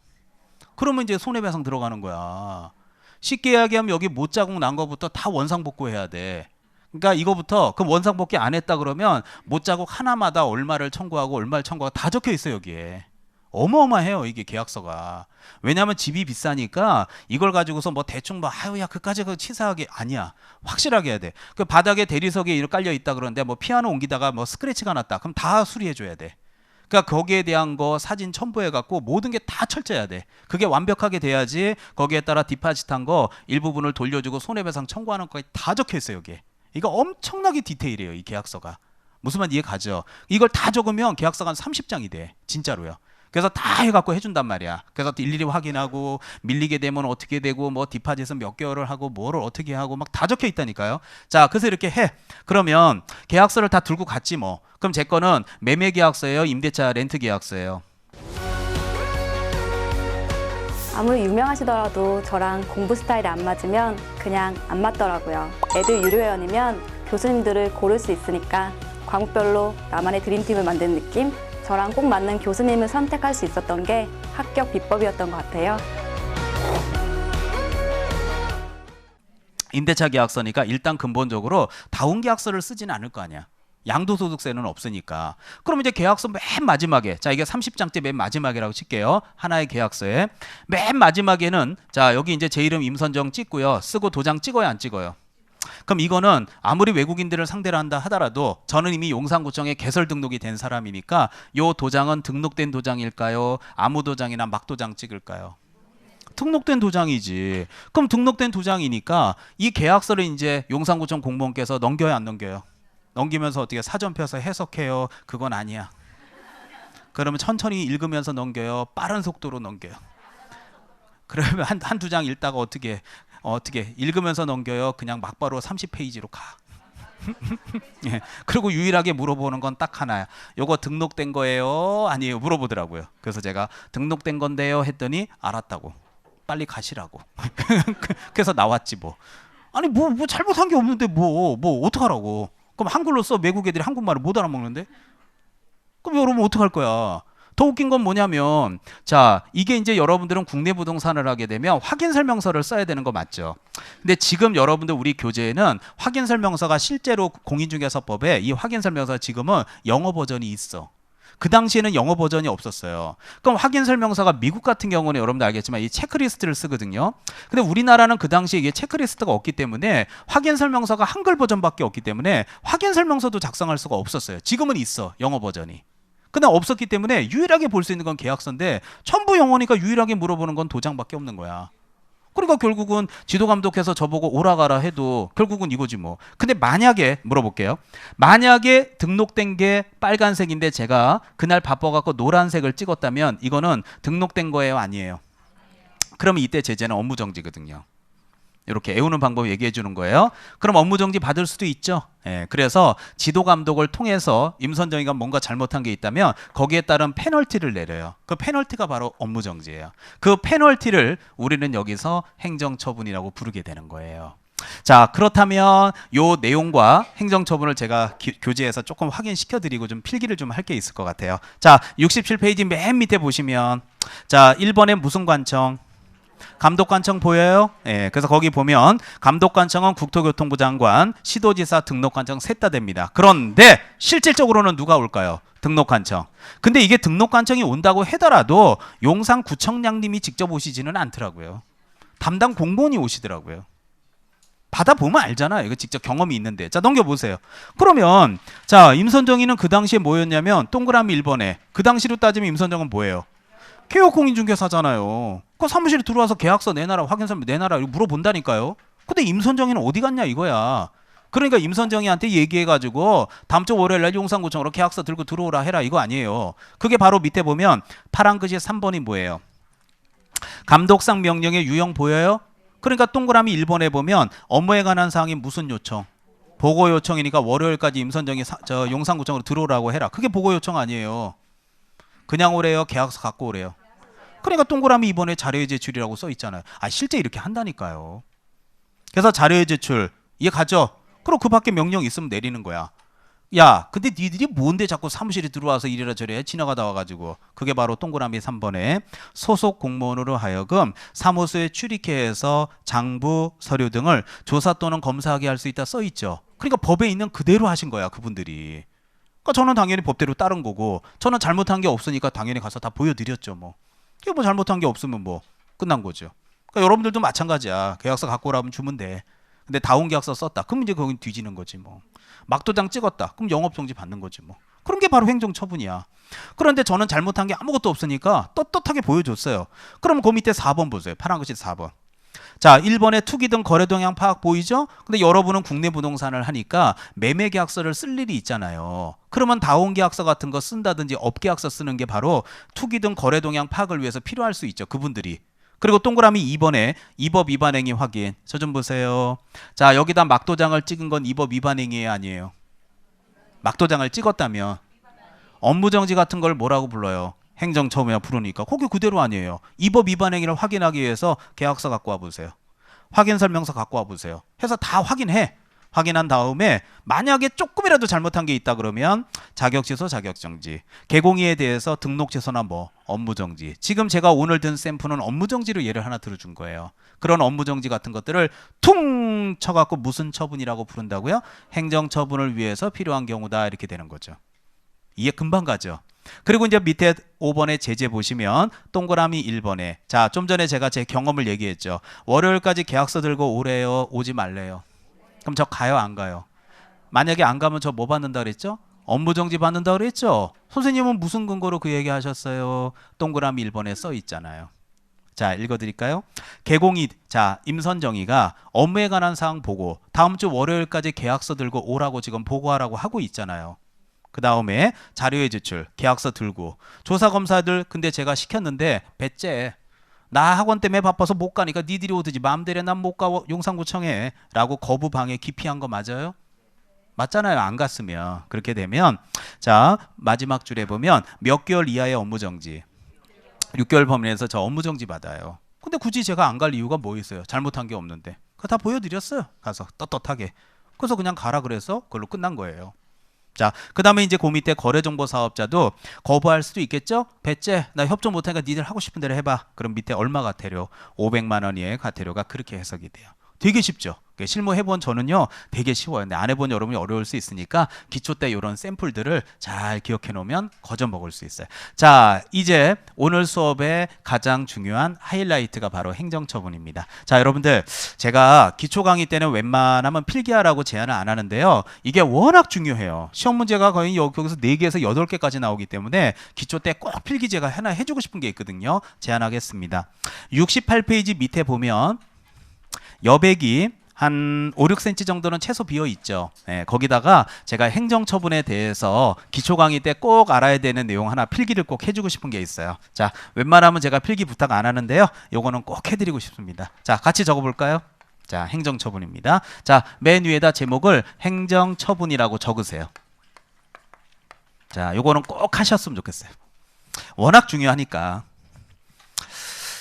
그러면 이제 손해배상 들어가는 거야. 쉽게 이야기하면 여기 못 자국 난 거부터 다 원상복구해야 돼. 그러니까 이거부터 그 원상복귀 안 했다 그러면 못자국 하나마다 얼마를 청구하고 얼마를 청구하고 다 적혀 있어요 여기에. 어마어마해요 이게 계약서가. 왜냐하면 집이 비싸니까 이걸 가지고서 뭐 대충 뭐 아유 야 그까지 그 치사하게 아니야. 확실하게 해야 돼. 그 바닥에 대리석에 이렇게 깔려 있다 그러는데 뭐 피아노 옮기다가 뭐 스크래치가 났다. 그럼 다 수리해 줘야 돼. 그러니까 거기에 대한 거 사진 첨부해 갖고 모든 게 다 철저해야 돼. 그게 완벽하게 돼야지 거기에 따라 디파짓한 거 일부분을 돌려주고 손해배상 청구하는 거까지 다 적혀 있어요 여기에. 이거 엄청나게 디테일이에요 이 계약서가. 무슨 말 이해 가죠? 이걸 다 적으면 계약서가 한 30장이 돼 진짜로요. 그래서 다 해갖고 해준단 말이야. 그래서 일일이 확인하고 밀리게 되면 어떻게 되고 뭐 디파짓은 몇 개월을 하고 뭐를 어떻게 하고 막 다 적혀 있다니까요. 자, 그래서 이렇게 해. 그러면 계약서를 다 들고 갔지 뭐. 그럼 제 거는 매매 계약서예요, 임대차 렌트 계약서예요? 아무리 유명하시더라도 저랑 공부 스타일이 안 맞으면 그냥 안 맞더라고요. 애들 유료회원이면 교수님들을 고를 수 있으니까 과목별로 나만의 드림팀을 만드는 느낌? 저랑 꼭 맞는 교수님을 선택할 수 있었던 게 합격 비법이었던 것 같아요. 임대차 계약서니까 일단 근본적으로 다운계약서를 쓰지는 않을 거 아니야. 양도소득세는 없으니까. 그럼 이제 계약서 맨 마지막에, 자 이게 30장째 맨 마지막이라고 칠게요. 하나의 계약서에 맨 마지막에는 자 여기 이제 제 이름 임선정 찍고요. 쓰고 도장 찍어요, 안 찍어요? 그럼 이거는 아무리 외국인들을 상대로 한다 하더라도 저는 이미 용산구청에 개설 등록이 된 사람이니까 요 도장은 등록된 도장일까요? 아무 도장이나 막 도장 찍을까요? 등록된 도장이지. 그럼 등록된 도장이니까 이 계약서를 이제 용산구청 공무원께서 넘겨요, 안 넘겨요? 넘기면서 어떻게 사전 펴서 해석해요? 그건 아니야. 그러면 천천히 읽으면서 넘겨요? 빠른 속도로 넘겨요? 그러면 한두 장 읽다가 어떻게 읽으면서 넘겨요? 그냥 막바로 30페이지로 가. 예. 그리고 유일하게 물어보는 건 딱 하나야. 요거 등록된 거예요? 아니에요? 물어보더라고요. 그래서 제가 등록된 건데요 했더니 알았다고. 빨리 가시라고. 그래서 나왔지 뭐. 아니 뭐 잘못한 게 없는데 뭐 어떡하라고. 그럼 한글로 써. 외국 애들이 한국말을 못 알아먹는데. 그럼 여러분 어떡할 거야. 더 웃긴 건 뭐냐면 자 이게 이제 여러분들은 국내 부동산을 하게 되면 확인 설명서를 써야 되는 거 맞죠? 근데 지금 여러분들 우리 교재에는 확인 설명서가 실제로 공인중개사법에 이 확인 설명서 지금은 영어 버전이 있어. 그 당시에는 영어 버전이 없었어요. 그럼 확인 설명서가 미국 같은 경우는 여러분들 알겠지만 이 체크리스트를 쓰거든요. 근데 우리나라는 그 당시에 이게 체크리스트가 없기 때문에 확인 설명서가 한글 버전밖에 없기 때문에 확인 설명서도 작성할 수가 없었어요. 지금은 있어. 영어 버전이. 근데 없었기 때문에 유일하게 볼 수 있는 건 계약서인데 전부 영어니까 유일하게 물어보는 건 도장밖에 없는 거야. 그러니까 결국은 지도 감독해서 저보고 오라가라 해도 결국은 이거지 뭐. 근데 만약에 물어볼게요. 만약에 등록된 게 빨간색인데 제가 그날 바빠갖고 노란색을 찍었다면 이거는 등록된 거예요? 아니에요? 그러면 이때 제재는 업무정지거든요. 이렇게 애우는 방법 얘기해 주는 거예요. 그럼 업무정지 받을 수도 있죠. 예, 그래서 지도 감독을 통해서 임선정이가 뭔가 잘못한 게 있다면 거기에 따른 페널티를 내려요. 그 페널티가 바로 업무정지예요. 그 페널티를 우리는 여기서 행정처분이라고 부르게 되는 거예요. 자, 그렇다면 요 내용과 행정처분을 제가 교재에서 조금 확인시켜 드리고 좀 필기를 좀 할 게 있을 것 같아요. 자, 67페이지 맨 밑에 보시면 자, 1번에 무슨 관청? 감독관청 보여요? 예, 그래서 거기 보면 감독관청은 국토교통부 장관, 시도지사, 등록관청 셋 다 됩니다. 그런데 실질적으로는 누가 올까요? 등록관청. 근데 이게 등록관청이 온다고 하더라도 용산구청장님이 직접 오시지는 않더라고요. 담당 공무원이 오시더라고요. 받아보면 알잖아요. 이거 직접 경험이 있는데. 자, 넘겨보세요. 그러면 자, 임선정이는 그 당시에 뭐였냐면 동그라미 1번에 그 당시로 따지면 임선정은 뭐예요? 개업공인중개사잖아요. 그 사무실에 들어와서 계약서 내놔라, 확인서면 내놔라 이거 물어본다니까요. 근데 임선정이는 어디 갔냐 이거야. 그러니까 임선정이한테 얘기해가지고 다음 주 월요일 날 용산구청으로 계약서 들고 들어오라 해라 이거 아니에요. 그게 바로 밑에 보면 파란 글씨 3번이 뭐예요? 감독상 명령의 유형 보여요? 그러니까 동그라미 1번에 보면 업무에 관한 사항이 무슨 요청? 보고 요청이니까 월요일까지 임선정이 용산구청으로 들어오라고 해라. 그게 보고 요청 아니에요. 그냥 오래요? 계약서 갖고 오래요? 그러니까 동그라미 2번에 자료의 제출이라고 써 있잖아요. 아, 실제 이렇게 한다니까요. 그래서 자료의 제출 이해 가죠? 그럼 그 밖에 명령 있으면 내리는 거야. 야, 근데 니들이 뭔데 자꾸 사무실에 들어와서 이래라 저래 지나가다 와가지고. 그게 바로 동그라미 3번에 소속 공무원으로 하여금 사무소에 출입해서 장부, 서류 등을 조사 또는 검사하게 할 수 있다 써 있죠. 그러니까 법에 있는 그대로 하신 거야 그분들이. 그러니까 저는 당연히 법대로 따른 거고 저는 잘못한 게 없으니까 당연히 가서 다 보여드렸죠 뭐. 이게 뭐 잘못한 게 없으면 뭐 끝난 거죠. 그러니까 여러분들도 마찬가지야. 계약서 갖고 오라면 주면 돼. 근데 다운 계약서 썼다. 그럼 이제 거긴 뒤지는 거지 뭐. 막도장 찍었다. 그럼 영업정지 받는 거지 뭐. 그런 게 바로 행정처분이야. 그런데 저는 잘못한 게 아무것도 없으니까 떳떳하게 보여줬어요. 그럼 그 밑에 4번 보세요. 파란 글씨 4번. 자, 1번에 투기 등 거래 동향 파악 보이죠? 근데 여러분은 국내 부동산을 하니까 매매 계약서를 쓸 일이 있잖아요. 그러면 다운 계약서 같은 거 쓴다든지 업 계약서 쓰는 게 바로 투기 등 거래 동향 파악을 위해서 필요할 수 있죠. 그분들이. 그리고 동그라미 2번에 위법 위반 행위 확인. 저 좀 보세요. 자, 여기다 막도장을 찍은 건 위법 위반 행위예요, 아니에요? 막도장을 찍었다면 업무정지 같은 걸 뭐라고 불러요? 행정처분이라 부르니까 거기 그대로 아니에요. 위법 위반 행위를 확인하기 위해서 계약서 갖고 와보세요. 확인설명서 갖고 와보세요. 해서 다 확인해. 확인한 다음에 만약에 조금이라도 잘못한 게 있다 그러면 자격취소, 자격정지. 개공의에 대해서 등록취소나 뭐 업무정지. 지금 제가 오늘 든 샘플은 업무정지로 예를 하나 들어준 거예요. 그런 업무정지 같은 것들을 퉁 쳐갖고 무슨 처분이라고 부른다고요? 행정처분을 위해서 필요한 경우다 이렇게 되는 거죠. 이해 금방 가죠. 그리고 이제 밑에 5번에 제재 보시면 동그라미 1번에 자, 좀 전에 제가 제 경험을 얘기했죠. 월요일까지 계약서 들고 오래요? 오지 말래요? 그럼 저 가요? 안 가요? 만약에 안 가면 저 뭐 받는다 그랬죠? 업무정지 받는다 그랬죠? 선생님은 무슨 근거로 그 얘기 하셨어요? 동그라미 1번에 써 있잖아요. 자, 읽어드릴까요? 개공이 자, 임선정이가 업무에 관한 사항 보고 다음 주 월요일까지 계약서 들고 오라고 지금 보고하라고 하고 있잖아요. 그 다음에 자료의 제출, 계약서 들고 조사검사들 근데 제가 시켰는데 배째 나 학원 때문에 바빠서 못 가니까 니들이 오든지 마음대로 난 못 가 용산구청에 라고 거부 방해 기피한 거 맞아요? 맞잖아요. 안 갔으면. 그렇게 되면 자, 마지막 줄에 보면 몇 개월 이하의 업무 정지. 6개월 범위 내에서 저 업무 정지 받아요. 근데 굳이 제가 안 갈 이유가 뭐 있어요? 잘못한 게 없는데. 그거 다 보여드렸어요. 가서 떳떳하게. 그래서 그냥 가라 그래서 그걸로 끝난 거예요. 자, 그 다음에 이제 그 밑에 거래정보 사업자도 거부할 수도 있겠죠? 배째, 나 협조 못하니까 니들 하고 싶은 대로 해봐. 그럼 밑에 얼마 과태료? 500만 원의 과태료가 그렇게 해석이 돼요. 되게 쉽죠? 실무 해본 저는요 되게 쉬워요. 근데 안 해본 여러분이 어려울 수 있으니까 기초 때 이런 샘플들을 잘 기억해 놓으면 거저 먹을 수 있어요. 자, 이제 오늘 수업의 가장 중요한 하이라이트가 바로 행정처분입니다. 자, 여러분들 제가 기초 강의 때는 웬만하면 필기하라고 제안을 안 하는데요. 이게 워낙 중요해요. 시험 문제가 거의 여기서 4개에서 8개까지 나오기 때문에 기초 때 꼭 필기 제가 하나 해주고 싶은 게 있거든요. 제안하겠습니다. 68페이지 밑에 보면 여백이 한 5, 6cm 정도는 최소 비어 있죠. 네, 거기다가 제가 행정처분에 대해서 기초 강의 때 꼭 알아야 되는 내용 하나 필기를 꼭 해주고 싶은 게 있어요. 자, 웬만하면 제가 필기 부탁 안 하는데요. 요거는 꼭 해드리고 싶습니다. 자, 같이 적어볼까요? 자, 행정처분입니다. 자, 맨 위에다 제목을 행정처분이라고 적으세요. 자, 요거는 꼭 하셨으면 좋겠어요. 워낙 중요하니까.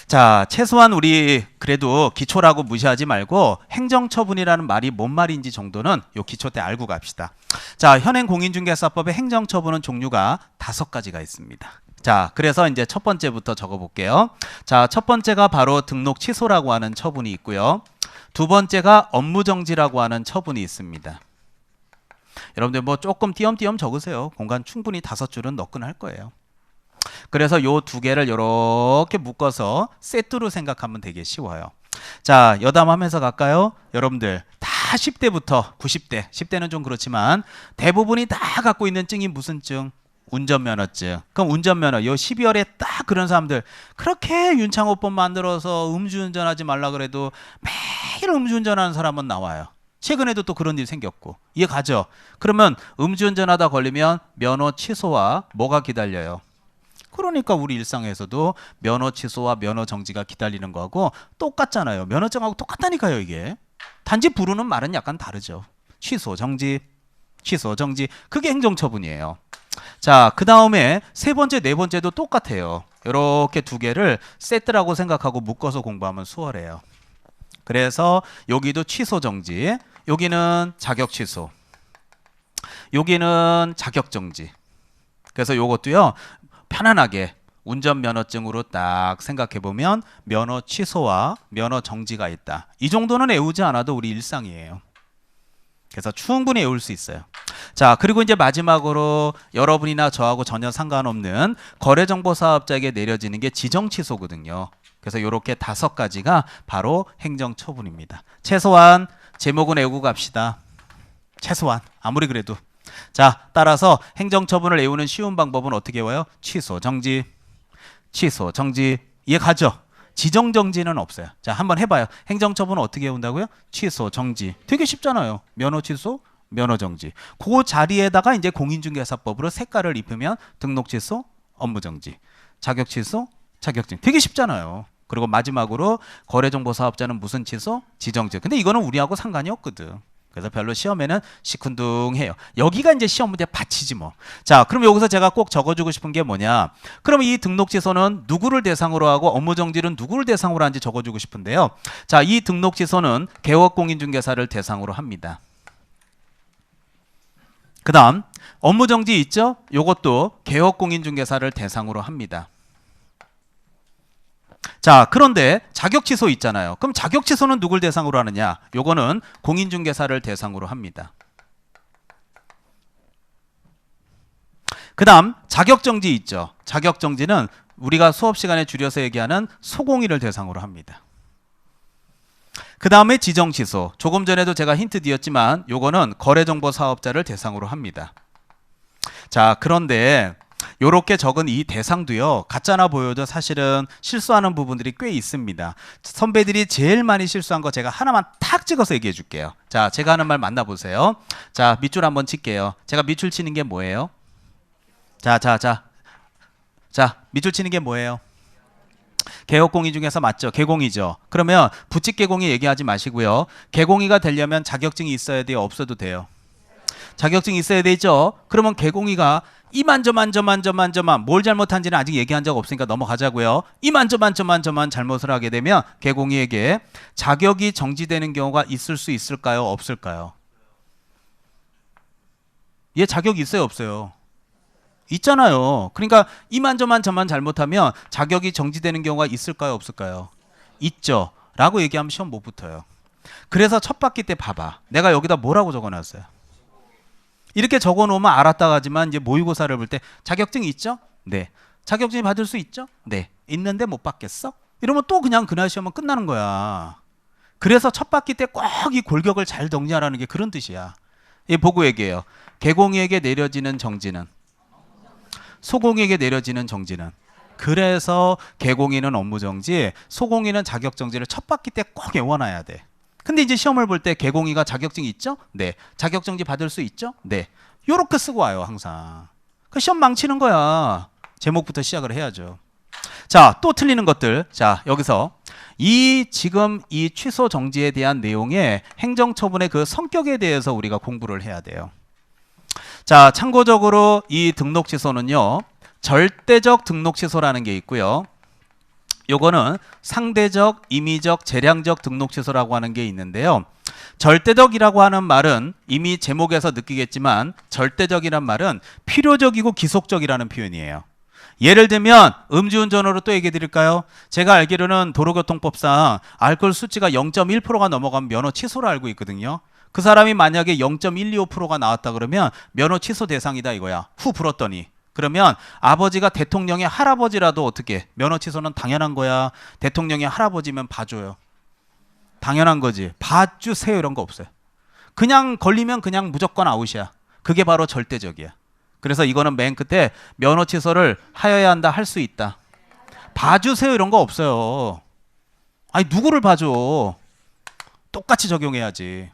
자, 최소한 우리 그래도 기초라고 무시하지 말고 행정처분이라는 말이 뭔 말인지 정도는 요 기초 때 알고 갑시다. 자, 현행 공인중개사법의 행정처분은 종류가 5가지가 있습니다. 자, 그래서 이제 첫 번째부터 적어볼게요. 자, 첫 번째가 바로 등록 취소라고 하는 처분이 있고요. 두 번째가 업무정지라고 하는 처분이 있습니다. 여러분들 뭐 조금 띄엄띄엄 적으세요. 공간 충분히 5줄은 넣긴 할 거예요. 그래서 요 2개를 이렇게 묶어서 세트로 생각하면 되게 쉬워요. 자, 여담하면서 갈까요? 여러분들 다 10대부터 90대, 10대는 좀 그렇지만 대부분이 다 갖고 있는 증이 무슨 증? 운전면허증. 그럼 운전면허 요 12월에 딱 그런 사람들 그렇게 윤창호법 만들어서 음주운전하지 말라 그래도 매일 음주운전하는 사람은 나와요. 최근에도 또 그런 일이 생겼고. 이해 가죠? 그러면 음주운전하다 걸리면 면허 취소와 뭐가 기다려요? 그러니까 우리 일상에서도 면허 취소와 면허 정지가 기다리는 거하고 똑같잖아요. 면허증하고 똑같다니까요, 이게. 단지 부르는 말은 약간 다르죠. 취소, 정지, 취소, 정지. 그게 행정처분이에요. 자, 그 다음에 세 번째, 네 번째도 똑같아요. 이렇게 2개를 세트라고 생각하고 묶어서 공부하면 수월해요. 그래서 여기도 취소, 정지. 여기는 자격 취소. 여기는 자격 정지. 그래서 요것도요. 편안하게 운전면허증으로 딱 생각해보면 면허 취소와 면허 정지가 있다. 이 정도는 외우지 않아도 우리 일상이에요. 그래서 충분히 외울 수 있어요. 자, 그리고 이제 마지막으로 여러분이나 저하고 전혀 상관없는 거래정보사업자에게 내려지는 게 지정취소거든요. 그래서 이렇게 5가지가 바로 행정처분입니다. 최소한 제목은 외우고 갑시다. 최소한 아무리 그래도. 자, 따라서 행정처분을 외우는 쉬운 방법은 어떻게 외워요? 취소, 정지, 취소, 정지. 이해 가죠? 지정정지는 없어요. 자, 한번 해봐요. 행정처분은 어떻게 외운다고요? 취소, 정지. 되게 쉽잖아요. 면허 취소, 면허 정지. 그 자리에다가 이제 공인중개사법으로 색깔을 입히면 등록 취소, 업무 정지, 자격 취소, 자격 정지. 되게 쉽잖아요. 그리고 마지막으로 거래정보사업자는 무슨 취소? 지정지. 근데 이거는 우리하고 상관이 없거든. 그래서 별로 시험에는 시큰둥해요. 여기가 이제 시험 문제 받치지 뭐. 자, 그럼 여기서 제가 꼭 적어주고 싶은 게 뭐냐? 그럼 이 등록 취소는 누구를 대상으로 하고 업무 정지는 누구를 대상으로 하는지 적어주고 싶은데요. 자, 이 등록 취소는 개업공인중개사를 대상으로 합니다. 그 다음 업무 정지 있죠? 요것도 개업공인중개사를 대상으로 합니다. 자, 그런데 자격 취소 있잖아요. 그럼 자격 취소는 누굴 대상으로 하느냐? 요거는 공인중개사를 대상으로 합니다. 그 다음 자격 정지 있죠. 자격 정지는 우리가 수업 시간에 줄여서 얘기하는 소공인을 대상으로 합니다. 그 다음에 지정 취소. 조금 전에도 제가 힌트 드렸지만 요거는 거래정보 사업자를 대상으로 합니다. 자, 그런데 요렇게 적은 이 대상도요, 같잖아 보여도 사실은 실수하는 부분들이 꽤 있습니다. 선배들이 제일 많이 실수한 거 제가 하나만 탁 찍어서 얘기해 줄게요. 자, 제가 하는 말 만나보세요. 자, 밑줄 한번 칠게요. 제가 밑줄 치는 게 뭐예요? 자, 밑줄 치는 게 뭐예요? 개업공인 중에서 맞죠? 개공이죠. 그러면 부칙 개공이 얘기하지 마시고요. 개공이가 되려면 자격증이 있어야 돼요? 없어도 돼요? 자격증이 있어야 되죠. 그러면 개공이가 이만저만 뭘 잘못한지는 아직 얘기한 적 없으니까 넘어가자고요. 이만저만 잘못을 하게 되면 개공이에게 자격이 정지되는 경우가 있을 수 있을까요? 없을까요? 얘 자격이 있어요? 없어요? 있잖아요. 그러니까 이만저만 잘못하면 자격이 정지되는 경우가 있을까요? 없을까요? 있죠. 라고 얘기하면 시험 못 붙어요. 그래서 첫 바퀴 때 봐봐. 내가 여기다 뭐라고 적어놨어요? 이렇게 적어놓으면 알았다 하지만 이제 모의고사를 볼 때 자격증이 있죠? 네. 자격증이 받을 수 있죠? 네. 있는데 못 받겠어? 이러면 또 그냥 그날 시험은 끝나는 거야. 그래서 첫 바퀴 때 꼭 이 골격을 잘 정리하라는 게 그런 뜻이야. 이 보고 얘기해요. 개공이에게 내려지는 정지는, 소공이에게 내려지는 정지는. 그래서 개공이는 업무정지, 소공이는 자격정지를 첫 바퀴 때 꼭 외워놔야 돼. 근데 이제 시험을 볼 때 개공이가 자격증이 있죠? 네. 자격정지 받을 수 있죠? 네. 요렇게 쓰고 와요, 항상. 그 시험 망치는 거야. 제목부터 시작을 해야죠. 자, 또 틀리는 것들. 자, 여기서 지금 이 취소 정지에 대한 내용의 행정처분의 그 성격에 대해서 우리가 공부를 해야 돼요. 자, 참고적으로 이 등록 취소는요, 절대적 등록 취소라는 게 있고요. 요거는 상대적, 임의적, 재량적 등록 취소라고 하는 게 있는데요. 절대적이라고 하는 말은 이미 제목에서 느끼겠지만 절대적이란 말은 필요적이고 기속적이라는 표현이에요. 예를 들면 음주운전으로 또 얘기해 드릴까요? 제가 알기로는 도로교통법상 알코올 수치가 0.1%가 넘어가면 면허 취소를 알고 있거든요. 그 사람이 만약에 0.125%가 나왔다 그러면 면허 취소 대상이다 이거야. 후 불었더니. 그러면 아버지가 대통령의 할아버지라도 어떻게 면허 취소는 당연한 거야. 대통령의 할아버지면 봐줘요. 당연한 거지. 봐주세요 이런 거 없어요. 그냥 걸리면 그냥 무조건 아웃이야. 그게 바로 절대적이야. 그래서 이거는 맨 끝에 면허 취소를 하여야 한다, 할 수 있다. 봐주세요 이런 거 없어요. 아니 누구를 봐줘. 똑같이 적용해야지.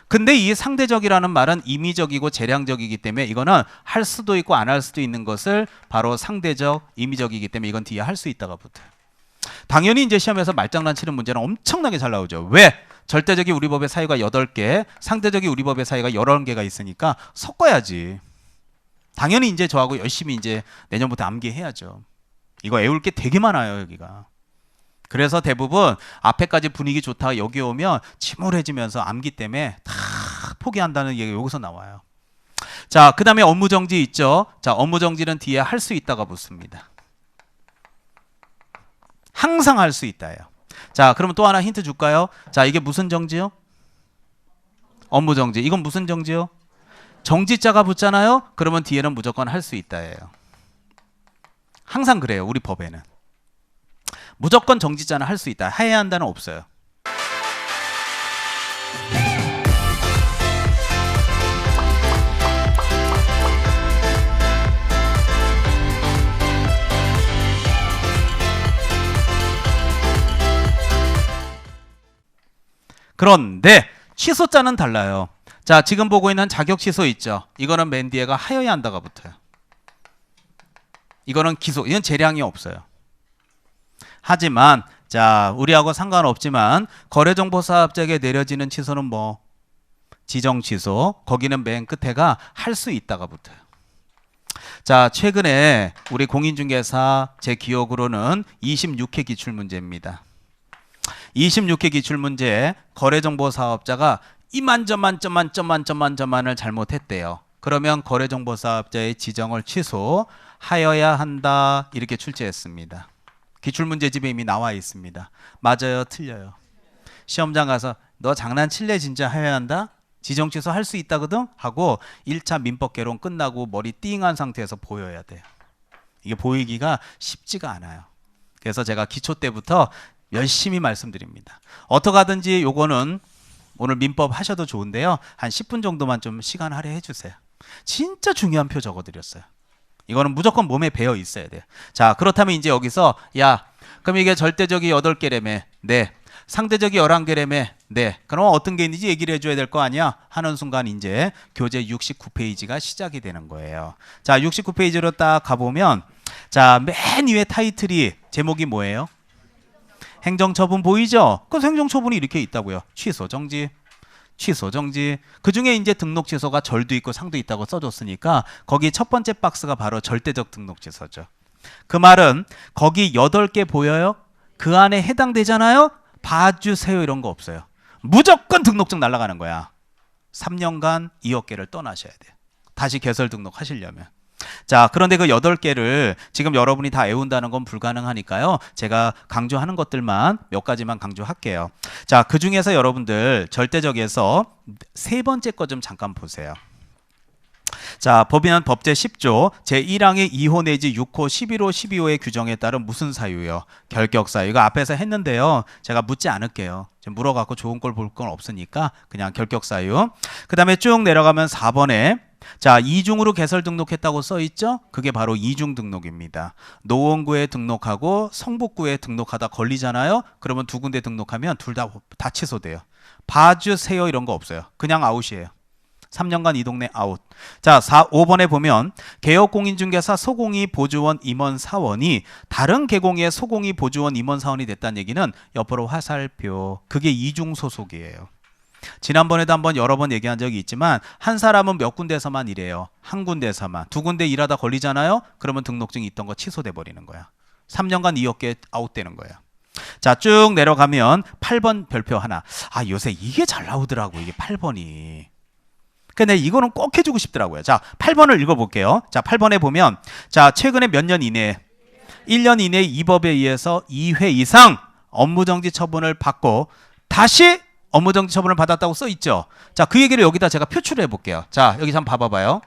근데 이 상대적이라는 말은 임의적이고 재량적이기 때문에 이거는 할 수도 있고 안 할 수도 있는 것을 바로 상대적, 임의적이기 때문에 이건 뒤에 할 수 있다가 붙어요. 당연히 이제 시험에서 말장난 치는 문제는 엄청나게 잘 나오죠. 왜? 절대적이 우리 법의 사유가 8개, 상대적이 우리 법의 사유가 11개가 있으니까 섞어야지. 당연히 이제 저하고 열심히 이제 내년부터 암기해야죠. 이거 외울 게 되게 많아요, 여기가. 그래서 대부분 앞에까지 분위기 좋다가 여기 오면 침울해지면서 암기 때문에 다 포기한다는 얘기가 여기서 나와요. 자, 그 다음에 업무정지 있죠. 자, 업무정지는 뒤에 할 수 있다가 붙습니다. 항상 할 수 있다예요. 자, 그러면 또 하나 힌트 줄까요? 자, 이게 무슨 정지요? 업무정지. 이건 무슨 정지요? 정지자가 붙잖아요. 그러면 뒤에는 무조건 할 수 있다예요. 항상 그래요, 우리 법에는. 무조건 정지자는 할 수 있다. 해야 한다는 없어요. 그런데 취소자는 달라요. 자, 지금 보고 있는 자격 취소 있죠. 이거는 맨 뒤에가 하여야 한다가 붙어요. 이거는 기소, 이건 재량이 없어요. 하지만 자, 우리하고 상관없지만 거래정보사업자에게 내려지는 취소는 뭐 지정 취소, 거기는 맨 끝에가 할 수 있다가 붙어요. 자, 최근에 우리 공인중개사 제 기억으로는 26회 기출문제입니다. 26회 기출문제 거래정보사업자가 이만저만을 잘못했대요. 그러면 거래정보사업자의 지정을 취소하여야 한다 이렇게 출제했습니다. 기출문제집에 이미 나와 있습니다. 맞아요, 틀려요? 시험장 가서 너 장난칠래 진짜 해야 한다? 지정 취소할 수 있다거든? 하고 1차 민법 개론 끝나고 머리 띵한 상태에서 보여야 돼요. 이게 보이기가 쉽지가 않아요. 그래서 제가 기초 때부터 열심히 말씀드립니다. 어떻게 하든지 요거는 오늘 민법 하셔도 좋은데요. 한 10분 정도만 좀 시간 할애해 주세요. 진짜 중요한 표 적어드렸어요. 이거는 무조건 몸에 배어 있어야 돼요. 자, 그렇다면 이제 여기서 야, 그럼 이게 절대적이 8개라며. 네. 상대적이 11개라며. 네. 그럼 어떤 게 있는지 얘기를 해줘야 될 거 아니야? 하는 순간 이제 교재 69페이지가 시작이 되는 거예요. 자, 69페이지로 딱 가보면 자, 맨 위에 타이틀이 제목이 뭐예요? 행정처분 보이죠? 그 행정처분이 이렇게 있다고요. 취소, 정지. 취소 정지. 그중에 이제 등록 취소가 절도 있고 상도 있다고 써줬으니까 거기 첫 번째 박스가 바로 절대적 등록 취소죠. 그 말은 거기 8개 보여요? 그 안에 해당되잖아요? 봐주세요 이런 거 없어요. 무조건 등록증 날아가는 거야. 3년간 이 업계를 떠나셔야 돼요. 다시 개설 등록하시려면. 자, 그런데 그 8개를 지금 여러분이 다 외운다는 건 불가능하니까요. 제가 강조하는 것들만 몇 가지만 강조할게요. 자, 그 중에서 여러분들 절대적에서 세 번째 거 좀 잠깐 보세요. 자, 법인은 법제 10조 제1항의 2호 내지 6호, 11호, 12호의 규정에 따른 무슨 사유요? 결격사유. 이거 앞에서 했는데요. 제가 묻지 않을게요. 지금 물어갖고 좋은 걸 볼 건 없으니까 그냥 결격사유. 그 다음에 쭉 내려가면 4번에 자, 이중으로 개설 등록했다고 써 있죠? 그게 바로 이중 등록입니다. 노원구에 등록하고 성북구에 등록하다 걸리잖아요. 그러면 두 군데 등록하면 둘 다 취소돼요. 봐주세요 이런 거 없어요. 그냥 아웃이에요. 3년간 이 동네 아웃. 자, 5번에 보면 개업공인중개사 소공이 보조원 임원 사원이 다른 개공의 소공이 보조원 임원 사원이 됐다는 얘기는 옆으로 화살표. 그게 이중 소속이에요. 지난번에도 한번 여러 번 얘기한 적이 있지만 한 사람은 몇 군데서만 일해요. 한 군데서만. 두 군데 일하다 걸리잖아요. 그러면 등록증이 있던 거 취소돼 버리는 거야. 3년간 이 업계 아웃되는 거예요. 자, 쭉 내려가면 8번 별표 하나. 아, 요새 이게 잘 나오더라고. 이게 8번이. 근데 이거는 꼭 해주고 싶더라고요. 자, 8번을 읽어볼게요. 자, 8번에 보면 자, 최근에 몇 년 이내에 1년 이내에 이 법에 의해서 2회 이상 업무정지 처분을 받고 다시 업무정지 처분을 받았다고 써 있죠. 자, 그 얘기를 여기다 제가 표출해 볼게요. 자, 여기 한번 봐봐요.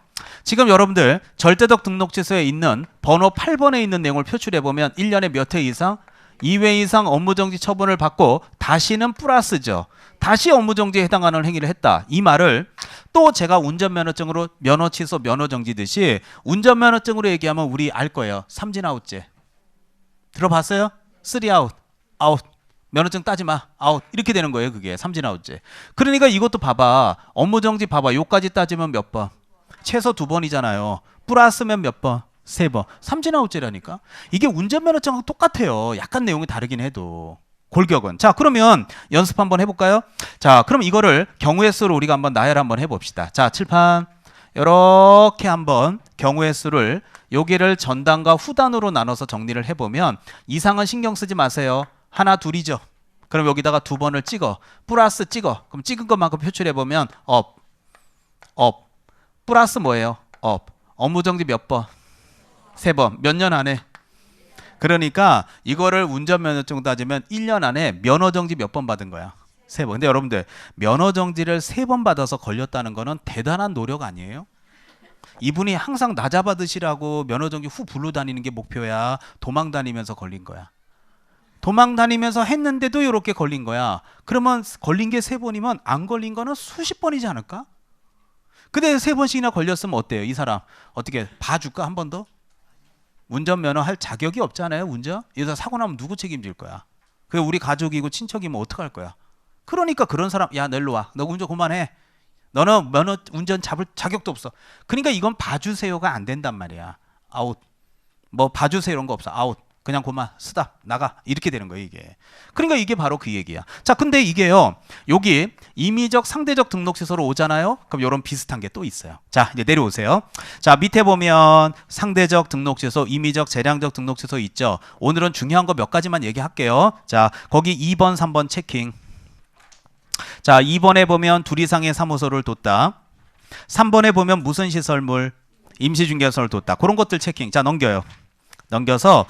지금 여러분들 절대적 등록 취소에 있는 번호 8번에 있는 내용을 표출해 보면 1년에 몇 회 이상? 2회 이상 업무정지 처분을 받고 다시는 플러스죠. 다시 업무정지에 해당하는 행위를 했다. 이 말을 또 제가 운전면허증으로 면허 취소, 면허 정지듯이 운전면허증으로 얘기하면 우리 알 거예요. 삼진 아웃제. 들어봤어요? 3 아웃, 아웃. 면허증 따지 마. 아웃. 이렇게 되는 거예요. 그게 삼진 아웃제. 그러니까 이것도 봐봐. 업무정지 봐봐. 요까지 따지면 몇 번? 최소 2번이잖아요. 플러스면 몇 번? 3번. 삼진 아웃제라니까. 이게 운전면허증하고 똑같아요. 약간 내용이 다르긴 해도. 골격은. 자, 그러면 연습 한번 해볼까요? 자, 그럼 이거를 경우의 수로 우리가 한번 나열 한번 해봅시다. 자, 칠판. 이렇게 한번 경우의 수를 여기를 전단과 후단으로 나눠서 정리를 해보면 이상은 신경 쓰지 마세요. 하나, 둘이죠. 그럼 여기다가 2번을 찍어. 플러스 찍어. 그럼 찍은 것만큼 표출해보면 업, 업. 플러스 뭐예요? 업. 업무정지 몇 번? 3번. 몇 년 안에? 그러니까 이거를 운전면허증 따지면 1년 안에 면허정지 몇 번 받은 거야? 3번. 근데 여러분들 면허정지를 3번 받아서 걸렸다는 거는 대단한 노력 아니에요? 이분이 항상 나 잡아드시라고 면허정지 후 불러 다니는 게 목표야. 도망 다니면서 걸린 거야. 도망 다니면서 했는데도 이렇게 걸린 거야. 그러면 걸린 게 3번이면 안 걸린 거는 수십 번이지 않을까? 근데 3번씩이나 걸렸으면 어때요? 이 사람 어떻게 봐줄까? 한 번 더? 운전면허 할 자격이 없잖아요. 운전? 이러다 사고 나면 누구 책임질 거야? 그게 우리 가족이고 친척이면 어떡할 거야? 그러니까 그런 사람, 야, 너 일로 와. 너 운전 그만해. 너는 면허 운전 잡을 자격도 없어. 그러니까 이건 봐주세요가 안 된단 말이야. 아웃. 뭐 봐주세요 이런 거 없어. 아웃. 그냥 그만 스탑 나가 이렇게 되는 거예요 이게. 그러니까 이게 바로 그 얘기야. 자, 근데 이게요 여기 임의적 상대적 등록 취소로 오잖아요. 그럼 이런 비슷한 게 또 있어요. 자, 이제 내려오세요. 자, 밑에 보면 상대적 등록 취소, 임의적 재량적 등록 취소 있죠. 오늘은 중요한 거 몇 가지만 얘기할게요. 자, 거기 2번 3번 체킹. 자, 2번에 보면 둘 이상의 사무소를 뒀다. 3번에 보면 무슨 시설물, 임시중개소를 뒀다. 그런 것들 체킹. 자, 넘겨요. 넘겨서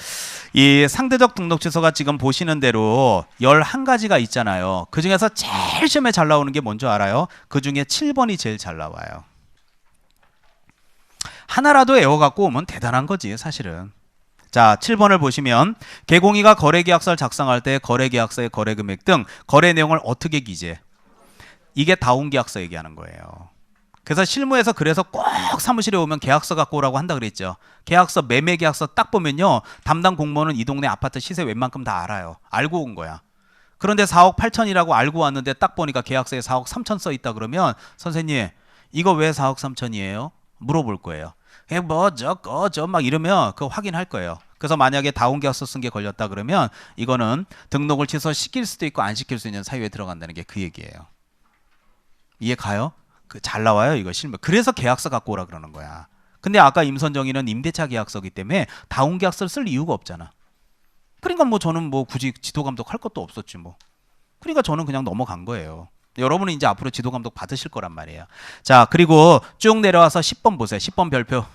이 상대적 등록 취소가 지금 보시는 대로 11가지가 있잖아요. 그 중에서 제일 시험에 잘 나오는 게 뭔지 알아요? 그 중에 7번이 제일 잘 나와요. 하나라도 외워갖고 오면 대단한 거지 사실은. 자, 7번을 보시면 개공이가 거래계약서를 작성할 때 거래계약서의 거래금액 등 거래 내용을 어떻게 기재? 이게 다운계약서 얘기하는 거예요. 그래서 실무에서 그래서 꼭 사무실에 오면 계약서 갖고 오라고 한다 그랬죠. 계약서, 매매 계약서 딱 보면요 담당 공무원은 이 동네 아파트 시세 웬만큼 다 알아요. 알고 온 거야. 그런데 4억 8천이라고 알고 왔는데 딱 보니까 계약서에 4억 3천 써 있다 그러면 선생님 이거 왜 4억 3천이에요? 물어볼 거예요. 뭐 저거 막 이러면 그거 확인할 거예요. 그래서 만약에 다운계약서 쓴 게 걸렸다 그러면 이거는 등록을 취소시킬 수도 있고 안 시킬 수 있는 사유에 들어간다는 게 그 얘기예요. 이해 가요? 잘 나와요 이거 실무. 그래서 계약서 갖고 오라 그러는 거야. 근데 아까 임선정이는 임대차 계약서기 때문에 다운 계약서를 쓸 이유가 없잖아. 그러니까 뭐 저는 뭐 굳이 지도 감독 할 것도 없었지 뭐. 그러니까 저는 그냥 넘어간 거예요. 여러분은 이제 앞으로 지도 감독 받으실 거란 말이에요. 자, 그리고 쭉 내려와서 10번 보세요. 10번 별표.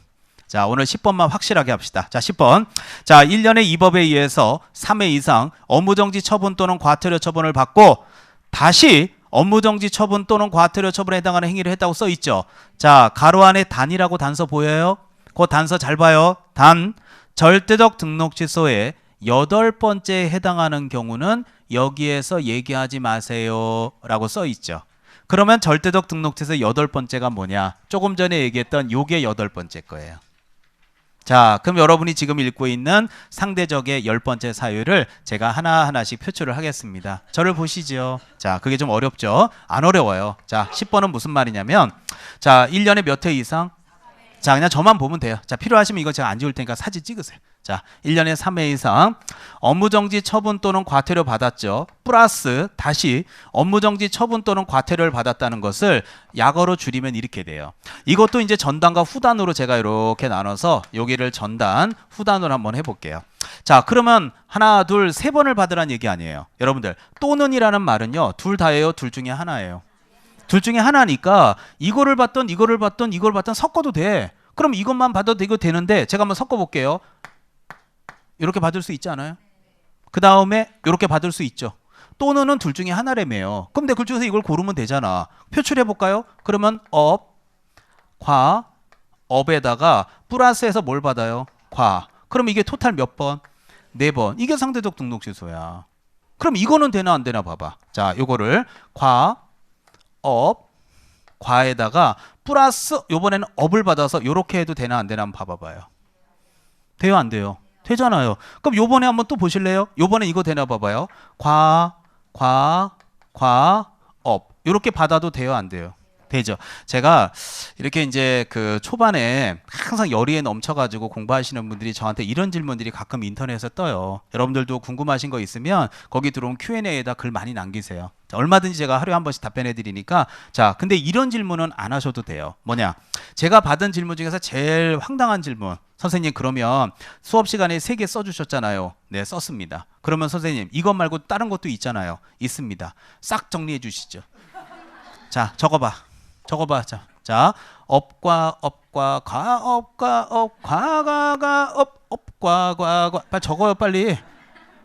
자, 오늘 10번만 확실하게 합시다. 자, 10번. 자, 1년의 이 법에 의해서 3회 이상 업무정지 처분 또는 과태료 처분을 받고 다시 업무정지 처분 또는 과태료 처분에 해당하는 행위를 했다고 써 있죠. 자, 가로 안에 단이라고 단서 보여요? 그 단서 잘 봐요. 단, 절대적 등록 취소에 8번째에 해당하는 경우는 여기에서 얘기하지 마세요 라고 써 있죠. 그러면 절대적 등록 취소의 8번째가 뭐냐? 조금 전에 얘기했던 요게 8번째 거예요. 자, 그럼 여러분이 지금 읽고 있는 상대적의 10번째 사유를 제가 하나하나씩 표출을 하겠습니다. 저를 보시죠. 자, 그게 좀 어렵죠? 안 어려워요. 자, 10번은 무슨 말이냐면, 자, 1년에 몇 회 이상? 자, 그냥 저만 보면 돼요. 자, 필요하시면 이거 제가 안 지울 테니까 사진 찍으세요. 자, 1년에 3회 이상 업무정지 처분 또는 과태료 받았죠. 플러스 다시 업무정지 처분 또는 과태료를 받았다는 것을 약어로 줄이면 이렇게 돼요. 이것도 이제 전단과 후단으로 제가 이렇게 나눠서 여기를 전단, 후단으로 한번 해볼게요. 자, 그러면 하나, 둘, 세 번을 받으라는 얘기 아니에요. 여러분들, 또는이라는 말은요. 둘 다예요? 둘 중에 하나예요? 둘 중에 하나니까 이거를 받던 이거를 받던 이걸 받던 섞어도 돼. 그럼 이것만 받아도 되고 되는데 제가 한번 섞어볼게요. 이렇게 받을 수 있지 않아요? 그 다음에 이렇게 받을 수 있죠. 또는은 둘 중에 하나라며요. 그럼 내가 그 중에서 이걸 고르면 되잖아. 표출해볼까요? 그러면 업, 과, 업에다가 플러스해서 뭘 받아요? 과. 그럼 이게 토탈 몇 번? 4번. 이게 상대적 등록 취소야. 그럼 이거는 되나 안 되나 봐봐. 자, 요거를 과, 업, 과에다가 플러스 요번에는 업을 받아서 요렇게 해도 되나 안 되나 한번 봐봐요. 돼요 안 돼요? 되잖아요. 그럼 요번에 한번 또 보실래요? 요번에 이거 되나 봐봐요. 업. 요렇게 받아도 돼요 안 돼요? 되죠. 제가 이렇게 이제 그 초반에 항상 열의에 넘쳐가지고 공부하시는 분들이 저한테 이런 질문들이 가끔 인터넷에 떠요. 여러분들도 궁금하신 거 있으면 거기 들어온 Q&A에다 글 많이 남기세요. 자, 얼마든지 제가 하루에 한 번씩 답변해 드리니까. 자, 근데 이런 질문은 안 하셔도 돼요. 뭐냐? 제가 받은 질문 중에서 제일 황당한 질문. 선생님, 그러면 수업 시간에 3개 써주셨잖아요. 네, 썼습니다. 그러면 선생님, 이것 말고 다른 것도 있잖아요. 있습니다. 싹 정리해 주시죠. 자, 적어봐. 자, 업과 과업과 업, 과가가 업과 과과. 빨리 적어요, 빨리.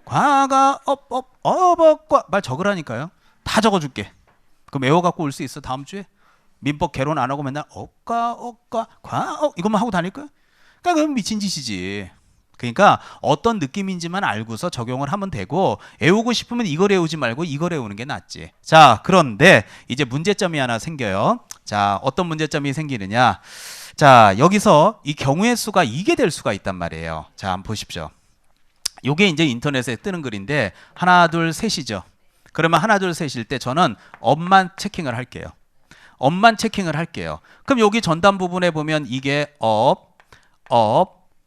과가 업과 빨리 적으라니까요. 다 적어줄게. 그럼 외워갖고 올 수 있어 다음 주에? 민법 개론 안 하고 맨날 업과 과업 이것만 하고 다닐 거야? 그러니까 그건 미친 짓이지. 그러니까 어떤 느낌인지만 알고서 적용을 하면 되고, 외우고 싶으면 이걸 외우지 말고 이걸 외우는 게 낫지. 자, 그런데 이제 문제점이 하나 생겨요. 자, 어떤 문제점이 생기느냐? 자, 여기서 이 경우의 수가 이게 될 수가 있단 말이에요. 자, 한번 보십시오. 요게 이제 인터넷에 뜨는 글인데 하나, 둘, 셋이죠. 그러면 하나, 둘, 셋일 때 저는 업만 체킹을 할게요. 그럼 여기 전단 부분에 보면 이게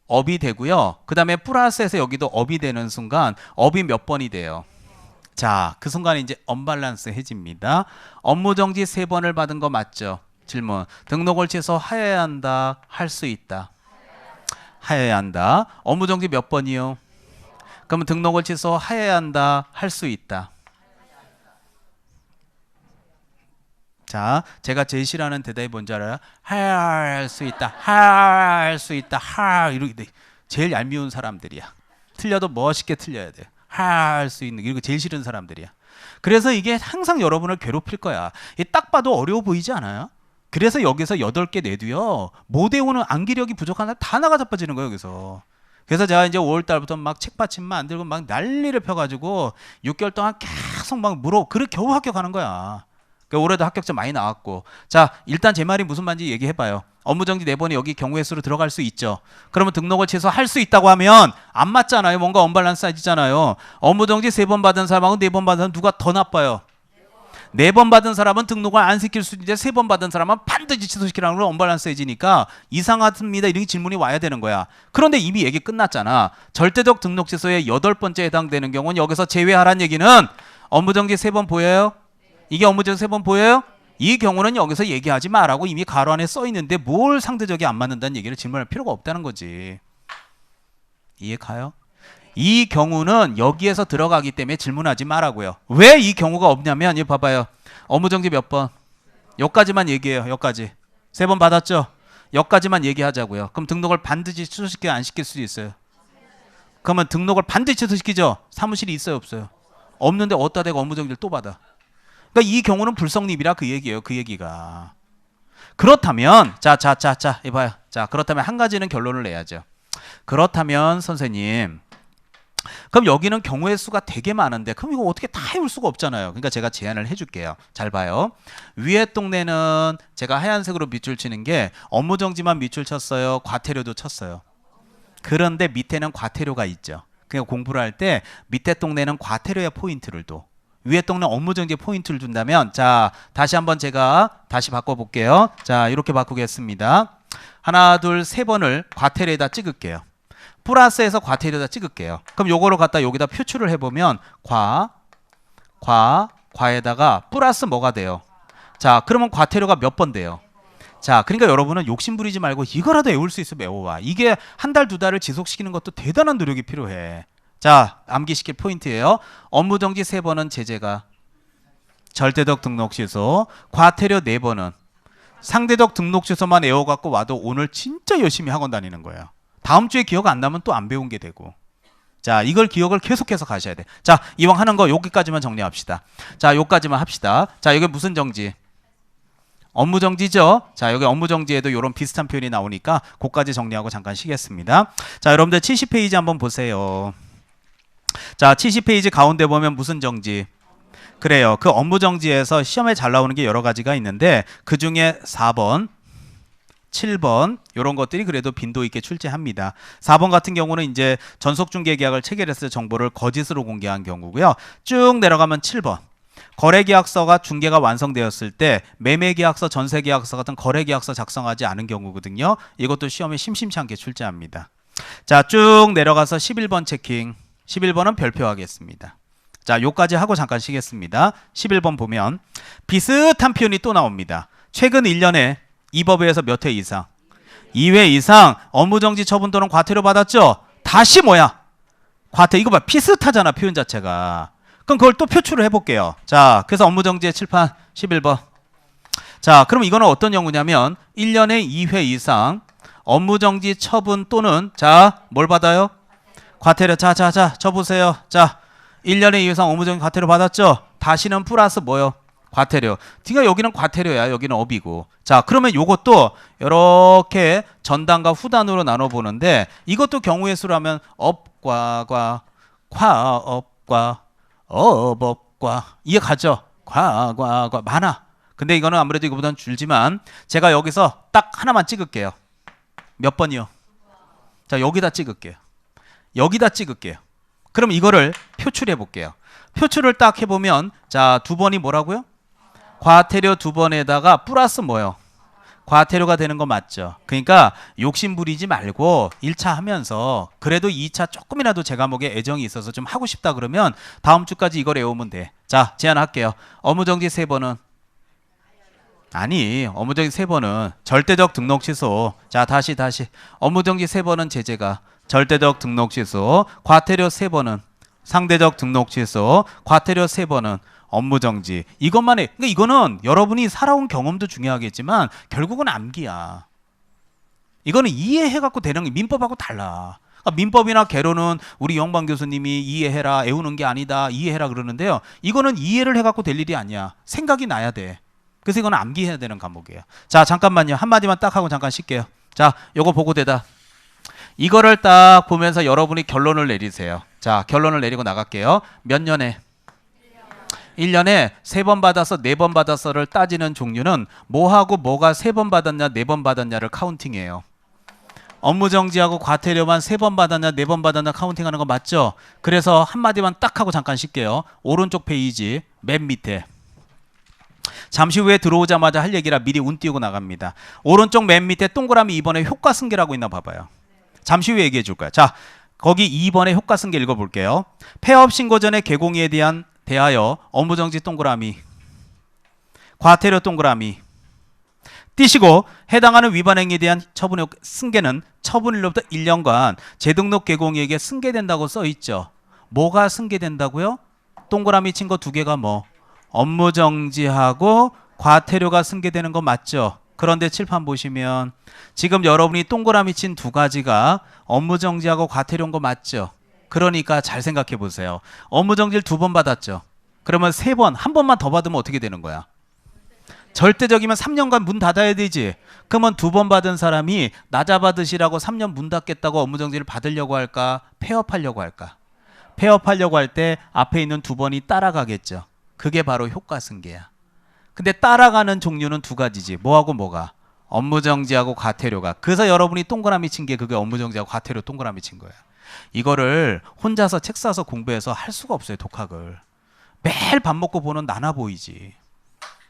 업이 되고요. 그 다음에 플러스에서 여기도 업이 되는 순간 업이 몇 번이 돼요? 자, 그 순간에 이제 언밸런스해집니다. 업무정지 3번을 받은 거 맞죠? 질문. 등록을 취소하여야 한다, 할 수 있다? 하여야 한다. 업무정지 몇 번이요? 그러면 등록을 취소하여야 한다, 할 수 있다? 자, 제가 제일 싫어하는 대답이 뭔지 알아요? 할 수 있다. 이렇게 제일 얄미운 사람들이야. 틀려도 멋있게 틀려야 돼. 할 수 있는, 이거 제일 싫은 사람들이야. 그래서 이게 항상 여러분을 괴롭힐 거야. 딱 봐도 어려워 보이지 않아요? 그래서 여기서 8개 내도요, 못 외우는 암기력이 부족한 사람 다 나가 자빠지는 거예요, 여기서. 그래서 제가 이제 5월 달부터 막 책받침 만들고 막 난리를 펴가지고 6개월 동안 계속 막 그래 겨우 합격하는 거야. 올해도 합격자 많이 나왔고. 자, 일단 제 말이 무슨 말인지 얘기해봐요. 업무정지 4번이 여기 경우의 수로 들어갈 수 있죠. 그러면 등록을 취소할 수 있다고 하면 안 맞잖아요. 뭔가 언밸런스해지잖아요. 업무정지 3번 받은 사람하고 4번 받은 사람 누가 더 나빠요? 4번 받은 사람은 등록을 안 시킬 수 있는데 3번 받은 사람은 반드시 취소시키라는 걸 언밸런스해지니까 이상합니다. 이런 질문이 와야 되는 거야. 그런데 이미 얘기 끝났잖아. 절대적 등록 취소에 8번째 해당되는 경우는 여기서 제외하라는 얘기는 업무정지 3번 보여요? 이게 업무정지 3번 보여요? 이 경우는 여기서 얘기하지 마라고 이미 가로 안에 써 있는데 뭘 상대적이 안 맞는다는 얘기를 질문할 필요가 없다는 거지. 이해 가요? 이 경우는 여기에서 들어가기 때문에 질문하지 마라고요. 왜 이 경우가 없냐면, 이 봐봐요. 업무정지 몇 번? 여기까지만 얘기해요. 여기까지. 3번 받았죠? 여기까지만 얘기하자고요. 그럼 등록을 반드시 취소시켜 안 시킬 수도 있어요. 그러면 등록을 반드시 취소시키죠? 사무실이 있어요, 없어요? 없는데 어디다 대고 업무정지를 또 받아. 그러니까 이 경우는 불성립이라 그 얘기예요. 그 얘기가. 그렇다면 자 이봐요. 자, 그렇다면 한 가지는 결론을 내야죠. 그렇다면 선생님, 그럼 여기는 경우의 수가 되게 많은데 그럼 이거 어떻게 다 해올 수가 없잖아요. 그러니까 제가 제안을 해줄게요. 잘 봐요. 위에 동네는 제가 하얀색으로 밑줄 치는 게 업무정지만 밑줄 쳤어요. 과태료도 쳤어요. 그런데 밑에는 과태료가 있죠. 그러니까 공부를 할 때 밑에 동네는 과태료의 포인트를 둬. 위에 동네 업무정지 포인트를 준다면, 자, 다시 한번 제가 다시 바꿔볼게요. 자, 이렇게 바꾸겠습니다. 하나, 둘, 3번을 과태료에다 찍을게요. 플러스에서 과태료에다 찍을게요. 그럼 요거를 갖다 여기다 표출을 해보면 과에다가 플러스 뭐가 돼요? 자, 그러면 과태료가 몇 번 돼요? 자, 그러니까 여러분은 욕심 부리지 말고 이거라도 외울 수 있으면 외워와. 이게 한 달, 2달을 지속시키는 것도 대단한 노력이 필요해. 자, 암기시킬 포인트예요. 업무정지 3번은 제재가 절대적 등록 취소, 과태료 4번은 상대적 등록 취소만 외워갖고 와도 오늘 진짜 열심히 학원 다니는 거예요. 다음 주에 기억 안 나면 또 안 배운 게 되고. 자, 이걸 기억을 계속해서 가셔야 돼. 자, 이왕 하는 거 여기까지만 정리합시다. 자, 여기까지만 합시다. 자, 이게 무슨 정지? 업무정지죠. 자, 여기 업무정지에도 이런 비슷한 표현이 나오니까 그거까지 정리하고 잠깐 쉬겠습니다. 자, 여러분들 70페이지 한번 보세요. 자, 70페이지 가운데 보면 무슨 정지? 그래요. 그 업무정지에서 시험에 잘 나오는 게 여러 가지가 있는데 그 중에 4번, 7번 이런 것들이 그래도 빈도 있게 출제합니다. 4번 같은 경우는 이제 전속중개계약을 체결했을 정보를 거짓으로 공개한 경우고요. 쭉 내려가면 7번. 거래계약서가 중개가 완성되었을 때 매매계약서, 전세계약서 같은 거래계약서 작성하지 않은 경우거든요. 이것도 시험에 심심치 않게 출제합니다. 자, 쭉 내려가서 11번 체킹. 11번은 별표하겠습니다. 자, 요까지 하고 잠깐 쉬겠습니다. 11번 보면 비슷한 표현이 또 나옵니다. 최근 1년에 이 법에서 몇 회 이상? 2회 이상 업무정지 처분 또는 과태료 받았죠? 다시 뭐야? 과태료. 이거 봐. 비슷하잖아, 표현 자체가. 그럼 그걸 또 표출을 해볼게요. 자, 그래서 업무정지의 칠판 11번. 자, 그럼 이거는 어떤 경우냐면 1년에 2회 이상 업무정지 처분 또는 자, 뭘 받아요? 과태료. 자, 쳐보세요. 자, 1년에 2회 이상 업무정지 과태료 받았죠? 다시는 플러스 뭐요? 과태료. 그러니까 여기는 과태료야. 여기는 업이고. 자, 그러면 요것도 이렇게 전단과 후단으로 나눠보는데 이것도 경우의 수라면 업과 과업과 업과 이해 가죠? 과 많아. 근데 이거는 아무래도 이거보다는 줄지만 제가 여기서 딱 하나만 찍을게요. 몇 번이요? 자, 여기다 찍을게요. 그럼 이거를 표출해 볼게요. 표출을 딱 해보면 자, 2번이 뭐라고요? 과태료 2번에다가 플러스 뭐요? 과태료가 되는 거 맞죠? 그러니까 욕심 부리지 말고 1차 하면서 그래도 2차 조금이라도 제 과목에 애정이 있어서 좀 하고 싶다 그러면 다음 주까지 이걸 외우면 돼. 자, 제안할게요. 업무정지 3번은 아니, 업무정지 3번은 절대적 등록 취소. 자, 다시 업무정지 3번은 제재가 절대적 등록 취소, 과태료 3번은 상대적 등록 취소, 과태료 3번은 업무정지. 이것만 해. 그러니까 이거는 여러분이 살아온 경험도 중요하겠지만 결국은 암기야. 이거는 이해해갖고 되는 게 민법하고 달라. 그러니까 민법이나 개론은 우리 영방 교수님이 이해해라, 외우는 게 아니다, 이해해라 그러는데요. 이거는 이해를 해갖고 될 일이 아니야. 생각이 나야 돼. 그래서 이거는 암기해야 되는 과목이에요. 자, 잠깐만요. 한마디만 딱 하고 잠깐 쉴게요. 자, 요거 보고 대다. 이거를 딱 보면서 여러분이 결론을 내리세요. 자, 결론을 내리고 나갈게요. 몇 년에? 1년에 3번 받아서 4번 받아서를 따지는 종류는 뭐하고 뭐가 3번 받았냐 4번 받았냐를 카운팅해요. 업무정지하고 과태료만 3번 받았냐 4번 받았냐 카운팅하는 거 맞죠? 그래서 한마디만 딱 하고 잠깐 쉴게요. 오른쪽 페이지 맨 밑에 잠시 후에 들어오자마자 할 얘기라 미리 운 띄우고 나갑니다. 오른쪽 맨 밑에 동그라미 2번에 효과승계라고 있나 봐봐요. 잠시 후에 얘기해 줄 거야. 자, 거기 2번에 효과승계 읽어볼게요. 폐업 신고 전에 개공의에 대하여 업무정지 동그라미 과태료 동그라미 띄시고 해당하는 위반 행위에 대한 처분의 승계는 처분일로부터 1년간 재등록 개공이에게 승계된다고 써 있죠. 뭐가 승계된다고요? 동그라미 친 거 두 개가 뭐? 업무 정지하고 과태료가 승계되는 거 맞죠? 그런데 칠판 보시면 지금 여러분이 동그라미 친 두 가지가 업무 정지하고 과태료인 거 맞죠? 그러니까 잘 생각해 보세요. 업무 정지를 2번 받았죠. 그러면 3번, 한 번만 더 받으면 어떻게 되는 거야? 절대적이면 3년간 문 닫아야 되지. 그러면 2번 받은 사람이 낮아 받으시라고 3년 문 닫겠다고 업무 정지를 받으려고 할까? 폐업하려고 할까? 폐업하려고 할 때 앞에 있는 2번이 따라가겠죠. 그게 바로 효과승계야. 근데 따라가는 종류는 2가지지. 뭐하고 뭐가? 업무 정지하고 과태료가. 그래서 여러분이 동그라미 친 게 그게 업무 정지하고 과태료 동그라미 친 거야. 이거를 혼자서 책 사서 공부해서 할 수가 없어요. 독학을. 매일 밥 먹고 보는 나나 보이지.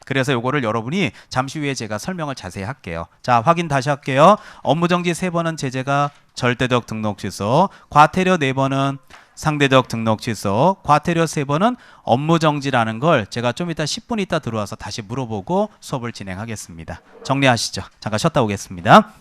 그래서 요거를 여러분이 잠시 후에 제가 설명을 자세히 할게요. 자, 확인 다시 할게요. 업무정지 3번은 제재가 절대적 등록 취소, 과태료 4번은 상대적 등록 취소, 과태료 3번은 업무정지라는 걸 제가 좀 이따 10분 있다 들어와서 다시 물어보고 수업을 진행하겠습니다. 정리하시죠. 잠깐 쉬었다 오겠습니다.